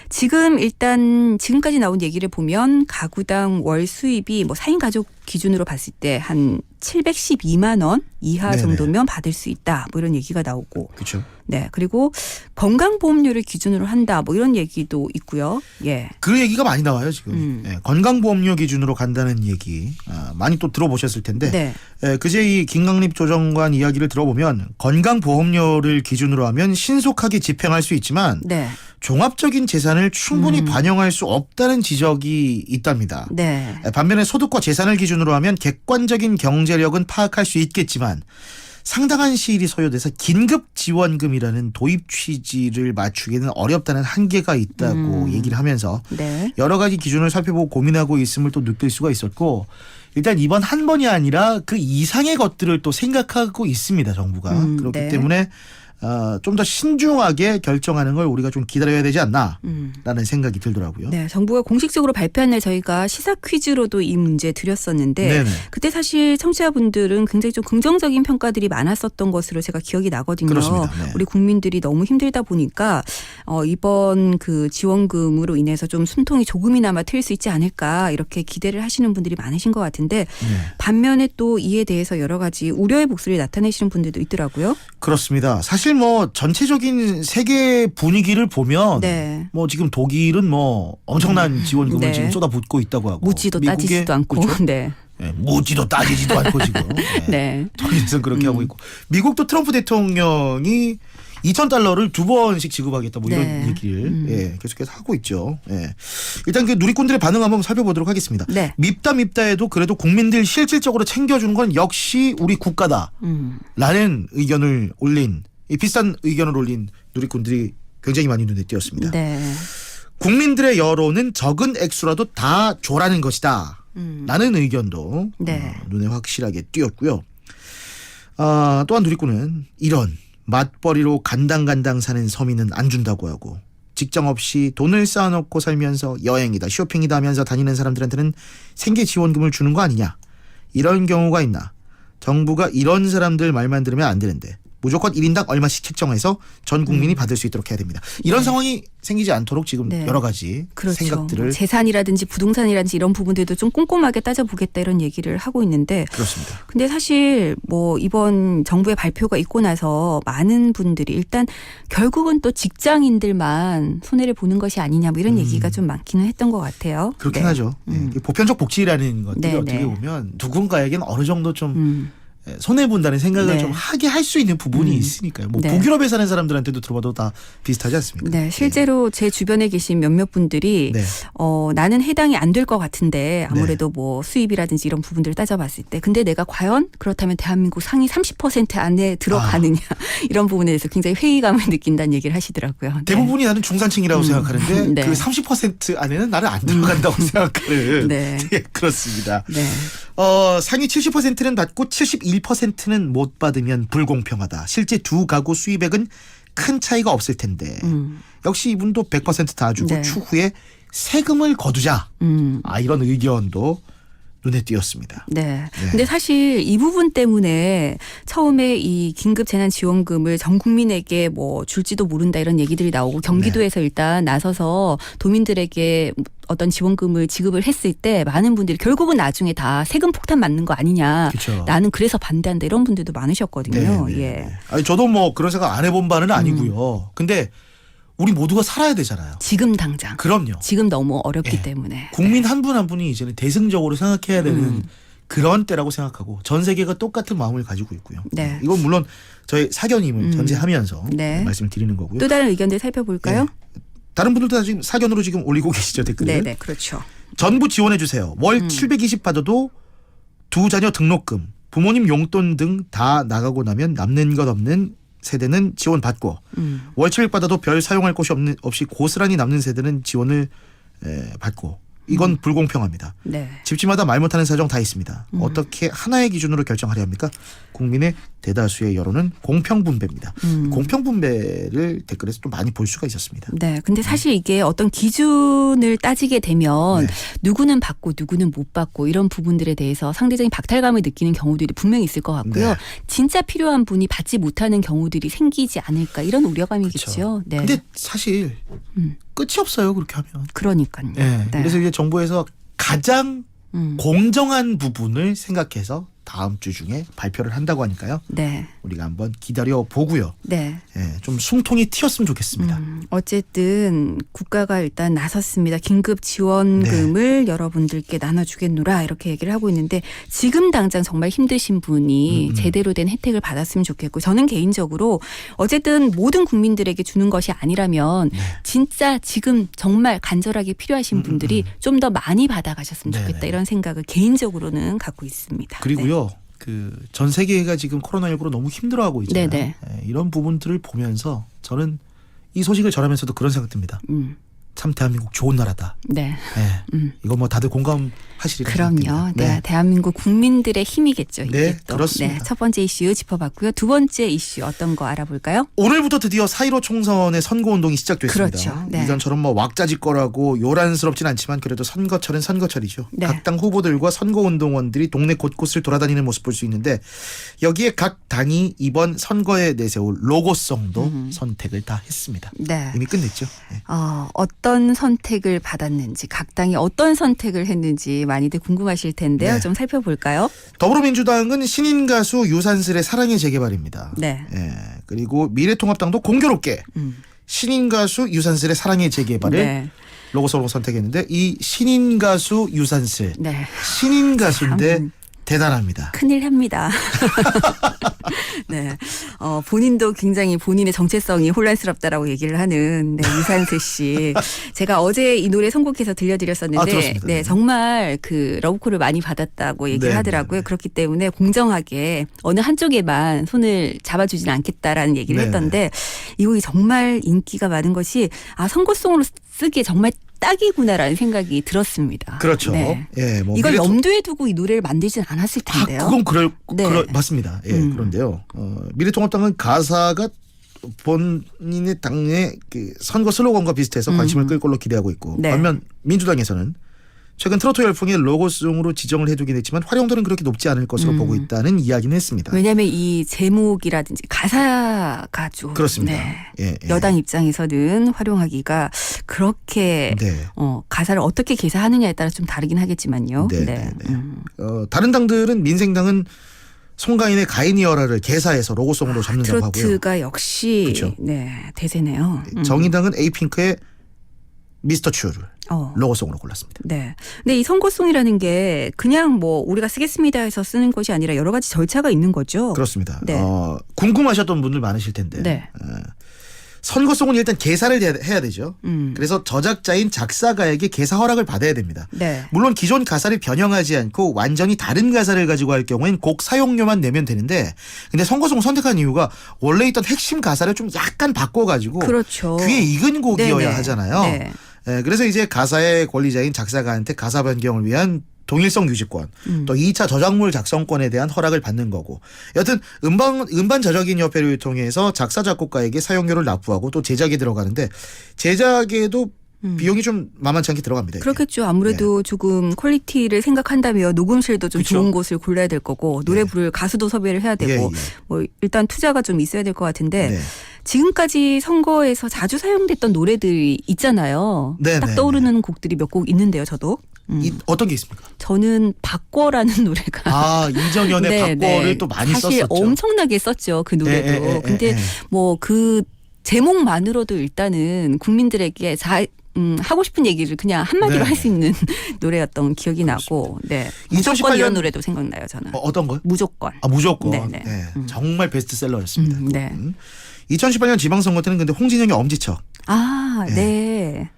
지금 일단 지금까지 나온 얘기를 보면 가구당 월 수입이 뭐 4인 가족 기준으로 봤을 때 한 712만 원 이하 네네. 정도면 받을 수 있다. 뭐 이런 얘기가 나오고. 그렇죠. 네. 그리고 건강보험료를 기준으로 한다. 뭐 이런 얘기도 있고요. 예. 그 얘기가 많이 나와요 지금. 예, 건강보험료 기준으로 간다는 얘기 많이 또 들어보셨을 텐데 네. 그제 이 김강립 조정관 이야기를 들어보면 건강보험료를 기준으로 하면 신속하게 집행할 수 있지만 네. 종합적인 재산을 충분히 반영할 수 없다는 지적이 있답니다. 네. 반면에 소득과 재산을 기준으로 하면 객관적인 경제력은 파악할 수 있겠지만 상당한 시일이 소요돼서 긴급 지원금이라는 도입 취지를 맞추기는 어렵다는 한계가 있다고 얘기를 하면서 네. 여러 가지 기준을 살펴보고 고민하고 있음을 또 느낄 수가 있었고 일단 이번 한 번이 아니라 그 이상의 것들을 또 생각하고 있습니다. 정부가. 그렇기 네. 때문에 좀 더 신중하게 결정하는 걸 우리가 좀 기다려야 되지 않나라는 생각이 들더라고요. 네, 정부가 공식적으로 발표한 날 저희가 시사 퀴즈로도 이 문제 드렸었는데 네네. 그때 사실 청취자분들은 굉장히 좀 긍정적인 평가들이 많았었던 것으로 제가 기억이 나거든요. 그렇습니다. 네. 우리 국민들이 너무 힘들다 보니까 이번 그 지원금으로 인해서 좀 숨통이 조금이나마 트일 수 있지 않을까 이렇게 기대를 하시는 분들이 많으신 것 같은데 네. 반면에 또 이에 대해서 여러 가지 우려의 목소리를 나타내시는 분들도 있더라고요. 그렇습니다. 사실 뭐 전체적인 세계 분위기를 보면 네. 뭐 지금 독일은 뭐 엄청난 지원금을 네. 지금 쏟아붓고 있다고 하고 묻지도 미국의- 따지지도 않고. 그렇죠? 네. 네, 묻지도 따지지도 않고 지금 네. 독일에서는 그렇게 하고 있고 미국도 트럼프 대통령이 $2,000를 2번씩 지급하겠다 뭐 이런 네. 얘기를 예, 계속해서 하고 있죠. 예. 일단 그 누리꾼들의 반응 한번 살펴보도록 하겠습니다. 네. 밉다 해도 그래도 국민들 실질적으로 챙겨주는 건 역시 우리 국가다. 라는 의견을 올린 이 비슷한 의견을 올린 누리꾼들이 굉장히 많이 눈에 띄었습니다. 네. 국민들의 여론은 적은 액수라도 다 줘라는 것이다. 라는 의견도 네. 눈에 확실하게 띄었고요. 또한 누리꾼은 이런 맞벌이로 간당간당 사는 서민은 안 준다고 하고 직장 없이 돈을 쌓아놓고 살면서 여행이다 쇼핑이다 하면서 다니는 사람들한테는 생계 지원금을 주는 거 아니냐. 이런 경우가 있나. 정부가 이런 사람들 말만 들으면 안 되는데 무조건 1인당 얼마씩 책정해서 전 국민이 받을 수 있도록 해야 됩니다. 이런 상황이 생기지 않도록 지금 네. 여러 가지 그렇죠. 생각들을 뭐 재산이라든지 부동산이라든지 이런 부분들도 좀 꼼꼼하게 따져보겠다 이런 얘기를 하고 있는데 그렇습니다. 근데 사실 뭐 이번 정부의 발표가 있고 나서 많은 분들이 일단 결국은 또 직장인들만 손해를 보는 것이 아니냐 뭐 이런 얘기가 좀 많기는 했던 것 같아요. 그렇긴 네. 하죠. 예, 보편적 복지라는 것들이 네, 어떻게 네. 보면 누군가에게는 어느 정도 좀 손해본다는 생각을 네. 좀 하게 할 수 있는 부분이 있으니까요. 뭐 네. 북유럽에 사는 사람들한테도 들어봐도 다 비슷하지 않습니까? 네, 실제로 제 주변에 계신 몇몇 분들이 네. 나는 해당이 안 될 것 같은데 아무래도 뭐 수입이라든지 이런 부분들을 따져봤을 때 근데 내가 과연 그렇다면 대한민국 상위 30% 안에 들어가느냐 이런 부분에 대해서 굉장히 회의감을 느낀다는 얘기를 하시더라고요. 네. 대부분이 나는 중산층이라고 생각하는데 네. 그 30% 안에는 나는 안 들어간다고 생각하는 네. 그렇습니다. 네. 상위 70%는 받고 71%는 못 받으면 불공평하다. 실제 두 가구 수입액은 큰 차이가 없을 텐데 역시 이분도 100%다 주고 네. 추후에 세금을 거두자. 이런 의견도 눈에 띄었습니다. 네. 근데 사실 이 부분 때문에 처음에 이 긴급 재난 지원금을 전 국민에게 뭐 줄지도 모른다 이런 얘기들이 나오고 경기도에서 일단 나서서 도민들에게 어떤 지원금을 지급을 했을 때 많은 분들이 결국은 나중에 다 세금 폭탄 맞는 거 아니냐. 그렇죠. 나는 그래서 반대한다 이런 분들도 많으셨거든요. 네, 네, 예. 네. 아니 저도 뭐 그런 생각 안 해본 바는 아니고요. 근데 우리 모두가 살아야 되잖아요. 지금 당장. 그럼요. 지금 너무 어렵기 예. 때문에. 국민 한 분 한 분이 이제는 대승적으로 생각해야 되는 그런 때라고 생각하고 전 세계가 똑같은 마음을 가지고 있고요. 네. 이건 물론 저희 사견임을 전제하면서 네. 말씀을 드리는 거고요. 또 다른 의견들 살펴볼까요? 다른 분들도 다 지금 사견으로 지금 올리고 계시죠 댓글을. 네, 네, 그렇죠. 전부 지원해 주세요. 월 720 받아도 두 자녀 등록금, 부모님 용돈 등 다 나가고 나면 남는 것 없는 세대는 지원 받고 월 700 받아도 별 사용할 곳이 없이 고스란히 남는 세대는 지원을 받고 이건 불공평합니다. 네. 집집마다 말 못하는 사정 다 있습니다. 어떻게 하나의 기준으로 결정하려 합니까? 국민의 대다수의 여론은 공평분배입니다. 공평분배를 댓글에서 좀 많이 볼 수가 있었습니다. 네. 근데 사실 이게 어떤 기준을 따지게 되면 네. 누구는 받고 누구는 못 받고 이런 부분들에 대해서 상대적인 박탈감을 느끼는 경우들이 분명히 있을 것 같고요. 네. 진짜 필요한 분이 받지 못하는 경우들이 생기지 않을까 이런 우려감이겠죠. 네. 근데 사실 끝이 없어요. 그렇게 하면. 그러니까요. 네. 네. 그래서 이제 정부에서 가장 음. 공정한 부분을 생각해서 다음 주 중에 발표를 한다고 하니까요. 네. 우리가 한번 기다려 보고요. 네. 예, 좀 숨통이 튀었으면 좋겠습니다. 어쨌든 국가가 일단 나섰습니다. 긴급 지원금을 여러분들께 나눠주겠노라 이렇게 얘기를 하고 있는데 지금 당장 정말 힘드신 분이 제대로 된 혜택을 받았으면 좋겠고 저는 개인적으로 어쨌든 모든 국민들에게 주는 것이 아니라면 진짜 지금 정말 간절하게 필요하신 분들이 좀 더 많이 받아가셨으면 좋겠다 네네. 이런 생각을 개인적으로는 갖고 있습니다. 그리고요. 그 전 세계가 지금 코로나19로 너무 힘들어하고 있잖아요. 네네. 예, 이런 부분들을 보면서 저는 이 소식을 전하면서도 그런 생각 듭니다. 참 대한민국 좋은 나라다. 네. 예. 이거 뭐 다들 공감하시리라 그럼요. 생각합니다. 네. 대한민국 국민들의 힘이겠죠. 이게 네, 또. 그렇습니다. 네, 첫 번째 이슈 짚어봤고요. 두 번째 이슈 어떤 거 알아볼까요? 오늘부터 드디어 4.15 총선의 선거운동이 시작됐습니다. 그렇죠. 네. 이전처럼 뭐 왁자지껄하고 요란스럽진 않지만 그래도 선거철은 선거철이죠. 네. 각 당 후보들과 선거운동원들이 동네 곳곳을 돌아다니는 모습 볼 수 있는데 여기에 각 당이 이번 선거에 내세울 로고송도 선택을 다 했습니다. 네. 이미 끝냈죠. 네. 어떤 선택을 받았는지 각 당이 어떤 선택을 했는지 많이들 궁금하실 텐데요. 네. 좀 살펴볼까요? 더불어민주당은 신인 가수 유산슬의 사랑의 재개발입니다. 네. 예, 그리고 미래통합당도 공교롭게 신인 가수 유산슬의 사랑의 재개발을 네. 로고송으로 선택했는데 이 신인 가수 유산슬 네. 신인 가수인데 참. 대단합니다. 큰일 합니다. 네. 본인도 굉장히 본인의 정체성이 혼란스럽다라고 얘기를 하는 네, 유산슬 씨. 제가 어제 이 노래 선곡해서 들려드렸었는데 들었습니다. 네, 정말 그 러브콜을 많이 받았다고 얘기를 네, 하더라고요. 네. 그렇기 때문에 공정하게 어느 한쪽에만 손을 잡아주진 않겠다라는 얘기를 네, 했던데 이 곡이 정말 인기가 많은 것이 성거송으로 쓰기에 정말 딱이구나라는 생각이 들었습니다. 그렇죠. 네. 예, 뭐 이걸 염두에 두고 이 노래를 만들진 않았을 텐데요. 그건 네. 맞습니다. 예, 그런데요. 미래통합당은 가사가 본인의 당의 그 선거 슬로건과 비슷해서 관심을 끌 걸로 기대하고 있고 네. 반면 민주당에서는 최근 트로트 열풍의 로고송으로 지정을 해두긴 했지만 활용도는 그렇게 높지 않을 것으로 보고 있다는 이야기는 했습니다. 왜냐하면 이 제목이라든지 가사가 좀 그렇습니다. 네. 예, 예. 여당 입장에서는 활용하기가 그렇게 네. 가사를 어떻게 개사하느냐에 따라 좀 다르긴 하겠지만요. 네, 네, 네. 다른 당들은 민생당은 송가인의 가인이어라를 개사해서 로고송으로 잡는다고 하고요. 트로트가 역시 그렇죠. 네, 대세네요. 정의당은 에이핑크의 미스터 츄를 어. 로고송으로 골랐습니다. 네. 근데 이 선거송이라는 게 그냥 뭐 우리가 쓰겠습니다 해서 쓰는 것이 아니라 여러 가지 절차가 있는 거죠. 그렇습니다. 네. 궁금하셨던 분들 많으실 텐데 네. 선거송은 일단 개사를 해야 되죠. 그래서 저작자인 작사가에게 개사 허락을 받아야 됩니다. 네. 물론 기존 가사를 변형하지 않고 완전히 다른 가사를 가지고 할 경우엔 곡 사용료만 내면 되는데 근데 선거송 선택한 이유가 원래 있던 핵심 가사를 좀 약간 바꿔가지고 그렇죠. 귀에 익은 곡이어야 네네. 하잖아요. 네. 그래서 이제 가사의 권리자인 작사가한테 가사 변경을 위한 동일성 유지권, 또 2차 저작물 작성권에 대한 허락을 받는 거고. 여튼 음반 저작인 협회를 통해서 작사 작곡가에게 사용료를 납부하고 또 제작에 들어가는데 제작에도 비용이 좀 만만치 않게 들어갑니다. 이게. 그렇겠죠. 아무래도 조금 퀄리티를 생각한다면 녹음실도 좀 그쵸. 좋은 곳을 골라야 될 거고 노래 부를 가수도 섭외를 해야 되고 예, 예. 뭐 일단 투자가 좀 있어야 될 것 같은데 네. 지금까지 선거에서 자주 사용됐던 노래들이 있잖아요. 네, 딱 네, 떠오르는 곡들이 몇 곡 있는데요. 저도. 어떤 게 있습니까? 저는 바꿔라는 노래가 이정현의 네, 바꿔를 네. 또 많이 사실 썼었죠. 엄청나게 썼죠. 그 노래도. 근데 뭐 그 제목만으로도 일단은 국민들에게 하고 싶은 얘기를 그냥 한마디로 네. 할 수 있는 노래였던 기억이 나고, 네. 2018 무조건 이런 노래도 생각나요, 저는. 어떤 거요? 무조건. 무조건. 네, 네. 정말 베스트셀러였습니다. 네. 2018년 지방선거 때는 근데 홍진영의 엄지척. 네.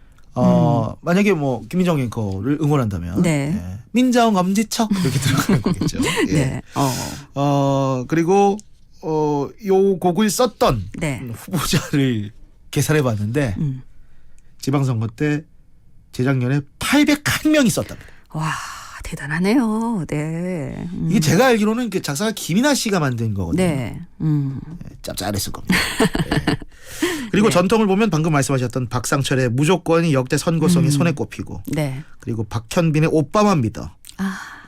만약에 뭐 김민정 앵커를 응원한다면 네. 민정 엄지척 이렇게 들어가는 거겠죠. 예. 네. 그리고 요 곡을 썼던 네. 후보자를 계산해 봤는데 음. 지방선거 때 재작년에 801명이 썼답니다. 와, 대단하네요. 네. 이게 제가 알기로는 그 작사가 김이나 씨가 만든 거거든요. 네. 짭짤했을 겁니다. 네. 그리고 전통을 보면 방금 말씀하셨던 박상철의 무조건이 역대 선거송이 손에 꼽히고 네. 그리고 박현빈의 오빠만 믿어.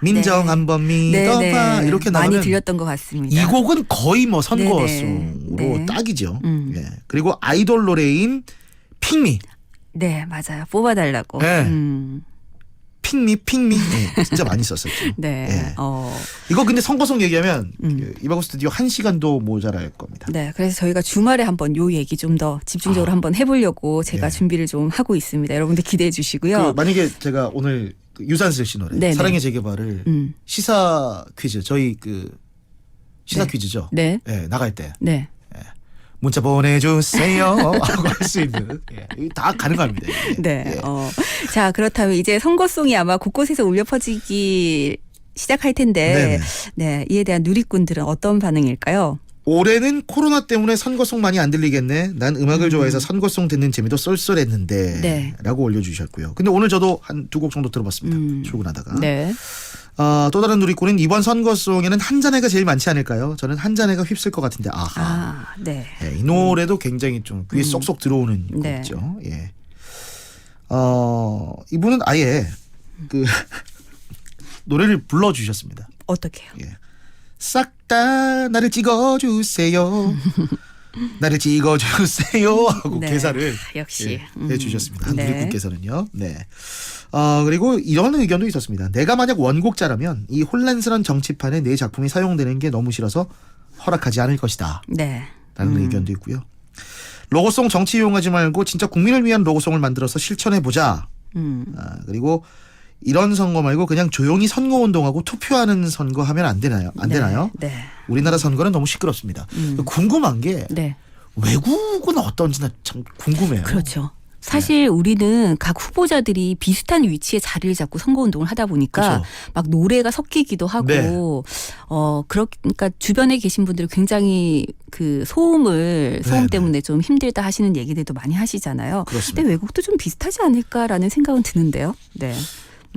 민정 네. 한번 믿어봐 이렇게 많이 나오면 들렸던 것 같습니다. 이 곡은 거의 뭐 선거송으로 네. 딱이죠. 예. 그리고 아이돌 노래인 핑미. 네, 맞아요. 뽑아달라고. 네. 핑미 네, 진짜 많이 썼었죠. 네. 예. 이거 근데 선거송 얘기하면 이바구 스튜디오 1시간도 모자랄 겁니다. 네, 그래서 저희가 주말에 한번 요 얘기 좀 더 집중적으로 한번 해보려고 제가 예. 준비를 좀 하고 있습니다. 여러분들 기대해 주시고요. 만약에 제가 오늘 그 유산슬 씨 노래 네네. 사랑의 재개발을 시사 퀴즈 저희 그 시사 네. 퀴즈죠. 네. 예, 나갈 때 네. 문자 보내주세요 하고 할 수 있는 다 가능합니다. 이게. 네. 예. 자, 그렇다면 이제 선거송이 아마 곳곳에서 울려 퍼지기 시작할 텐데, 네네. 네. 이에 대한 누리꾼들은 어떤 반응일까요? 올해는 코로나 때문에 선거송 많이 안 들리겠네. 난 음악을 좋아해서 선거송 듣는 재미도 쏠쏠했는데 네. 라고 올려주셨고요. 근데 오늘 저도 한 2곡 정도 들어봤습니다. 출근하다가. 네. 또 다른 누리꾼은 이번 선거송에는 한잔해가 제일 많지 않을까요? 저는 한잔해가 휩쓸 것 같은데 아하. 네. 이 노래도 굉장히 좀 귀에 쏙쏙 들어오는 네. 곡이죠. 예. 이분은 아예 그 노래를 불러주셨습니다. 어떻게요? 예. 싹 다 나를 찍어주세요. 나를 찍어주세요 하고 네. 개사를 역시 해주셨습니다. 네. 한두리꾼께서는요. 네. 그리고 이런 의견도 있었습니다. 내가 만약 원곡자라면 이 혼란스러운 정치판에 내 작품이 사용되는 게 너무 싫어서 허락하지 않을 것이다. 네. 라는 의견도 있고요. 로고송 정치 이용하지 말고 진짜 국민을 위한 로고송을 만들어서 실천해보자. 그리고 이런 선거 말고 그냥 조용히 선거운동하고 투표하는 선거 하면 안 되나요? 안 되나요? 네. 우리나라 선거는 너무 시끄럽습니다. 궁금한 게 네. 외국은 어떤지나 참 궁금해요. 그렇죠. 사실 우리는 각 후보자들이 비슷한 위치에 자리를 잡고 선거운동을 하다 보니까 그렇죠. 막 노래가 섞이기도 하고 네. 그러니까 주변에 계신 분들이 굉장히 그 소음 네. 때문에 좀 힘들다 하시는 얘기들도 많이 하시잖아요. 그렇습니다. 근데 외국도 좀 비슷하지 않을까라는 생각은 드는데요. 네.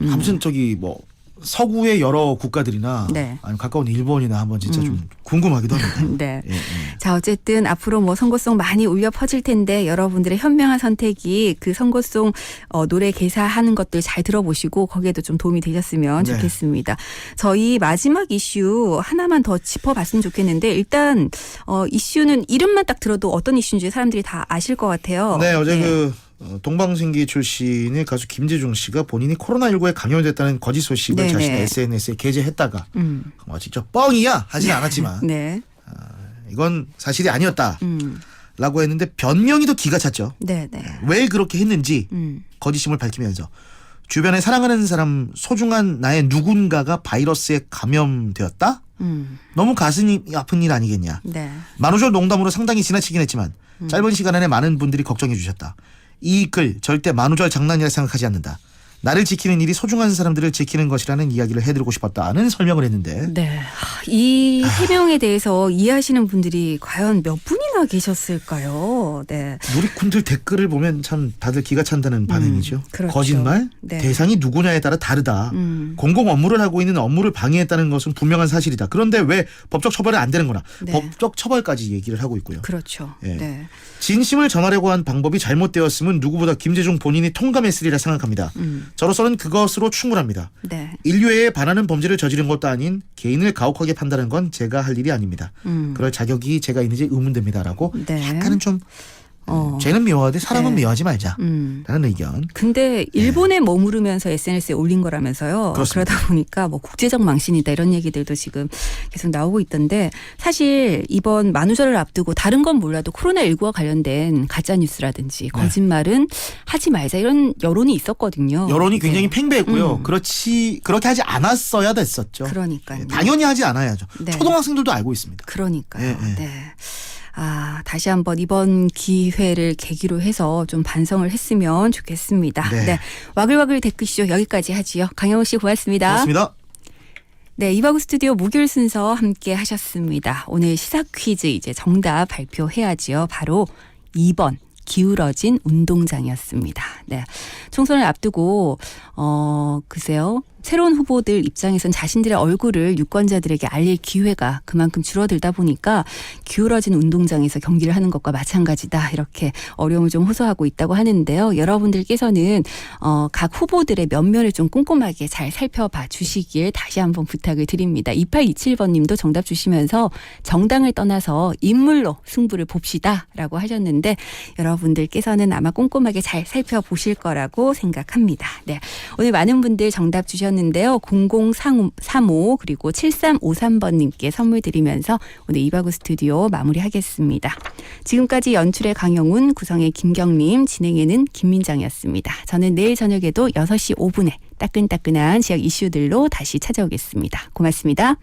아무튼 저기 뭐 서구의 여러 국가들이나 네. 아니면 가까운 일본이나 한번 진짜 좀 궁금하기도 합니다. 네. 예, 예. 자, 어쨌든 앞으로 뭐 선거송 많이 울려 퍼질 텐데 여러분들의 현명한 선택이 그 선거송 노래 개사하는 것들 잘 들어보시고 거기에도 좀 도움이 되셨으면 네. 좋겠습니다. 저희 마지막 이슈 하나만 더 짚어봤으면 좋겠는데 일단 이슈는 이름만 딱 들어도 어떤 이슈인지 사람들이 다 아실 것 같아요. 네, 어제 동방신기 출신의 가수 김재중 씨가 본인이 코로나19에 감염됐다는 거짓 소식을 네네. 자신의 SNS에 게재했다가 직접 뻥이야 하진 않았지만 네. 이건 사실이 아니었다 음. 라고 했는데 변명이 더 기가 찼죠. 네, 네. 왜 그렇게 했는지 거짓임을 밝히면서 주변에 사랑하는 사람 소중한 나의 누군가가 바이러스에 감염되었다? 너무 가슴이 아픈 일 아니겠냐. 네. 만우절 농담으로 상당히 지나치긴 했지만 짧은 시간 안에 많은 분들이 걱정해 주셨다. 이 글 절대 만우절 장난이라 생각하지 않는다. 나를 지키는 일이 소중한 사람들을 지키는 것이라는 이야기를 해드리고 싶었다는 설명을 했는데 네. 이 해명에 대해서 이해하시는 분들이 과연 몇 분이나 계셨을까요? 네. 누리꾼들 댓글을 보면 참 다들 기가 찬다는 반응이죠. 그렇죠. 거짓말? 네. 대상이 누구냐에 따라 다르다. 공공 업무를 하고 있는 업무를 방해했다는 것은 분명한 사실이다. 그런데 왜 법적 처벌이 안 되는 거나 네. 법적 처벌까지 얘기를 하고 있고요. 그렇죠. 예. 네. 진심을 전하려고 한 방법이 잘못되었음은 누구보다 김재중 본인이 통감했으리라 생각합니다. 저로서는 그것으로 충분합니다. 네. 인류에 반하는 범죄를 저지른 것도 아닌 개인을 가혹하게 판단하는 건 제가 할 일이 아닙니다. 그럴 자격이 제가 있는지 의문됩니다라고 네. 약간은 좀 죄는 미워하되 사람은 네. 미워하지 말자 라는 의견. 근데 일본에 머무르면서 SNS에 올린 거라면서요. 그렇습니다. 그러다 보니까 뭐 국제적 망신이다 이런 얘기들도 지금 계속 나오고 있던데 사실 이번 만우절을 앞두고 다른 건 몰라도 코로나19와 관련된 가짜 뉴스라든지 거짓말은 하지 말자 이런 여론이 있었거든요. 여론이 굉장히 네. 팽배했고요. 그렇게 하지 않았어야 됐었죠. 그러니까요. 당연히 하지 않아야죠. 네. 초등학생들도 알고 있습니다. 그러니까요. 예, 예. 네. 다시 한번 이번 기회를 계기로 해서 좀 반성을 했으면 좋겠습니다. 네. 네. 와글와글 댓글쇼 여기까지 하지요. 강영우 씨 고맙습니다. 고맙습니다. 네, 이바구 스튜디오 목요일 순서 함께 하셨습니다. 오늘 시사 퀴즈 이제 정답 발표해야지요. 바로 2번. 기울어진 운동장이었습니다. 네. 총선을 앞두고, 글쎄요. 새로운 후보들 입장에선 자신들의 얼굴을 유권자들에게 알릴 기회가 그만큼 줄어들다 보니까 기울어진 운동장에서 경기를 하는 것과 마찬가지다. 이렇게 어려움을 좀 호소하고 있다고 하는데요. 여러분들께서는 각 후보들의 면면을 좀 꼼꼼하게 잘 살펴봐 주시길 다시 한번 부탁을 드립니다. 2827번 님도 정답 주시면서 정당을 떠나서 인물로 승부를 봅시다. 라고 하셨는데 여러분들께서는 아마 꼼꼼하게 잘 살펴보실 거라고 생각합니다. 네. 오늘 많은 분들 정답 주셨는데요. 0035 그리고 7353번님께 선물 드리면서 오늘 이바구 스튜디오 마무리하겠습니다. 지금까지 연출의 강영훈, 구성의 김경림, 진행에는 김민정이었습니다. 저는 내일 저녁에도 6시 5분에 따끈따끈한 지역 이슈들로 다시 찾아오겠습니다. 고맙습니다.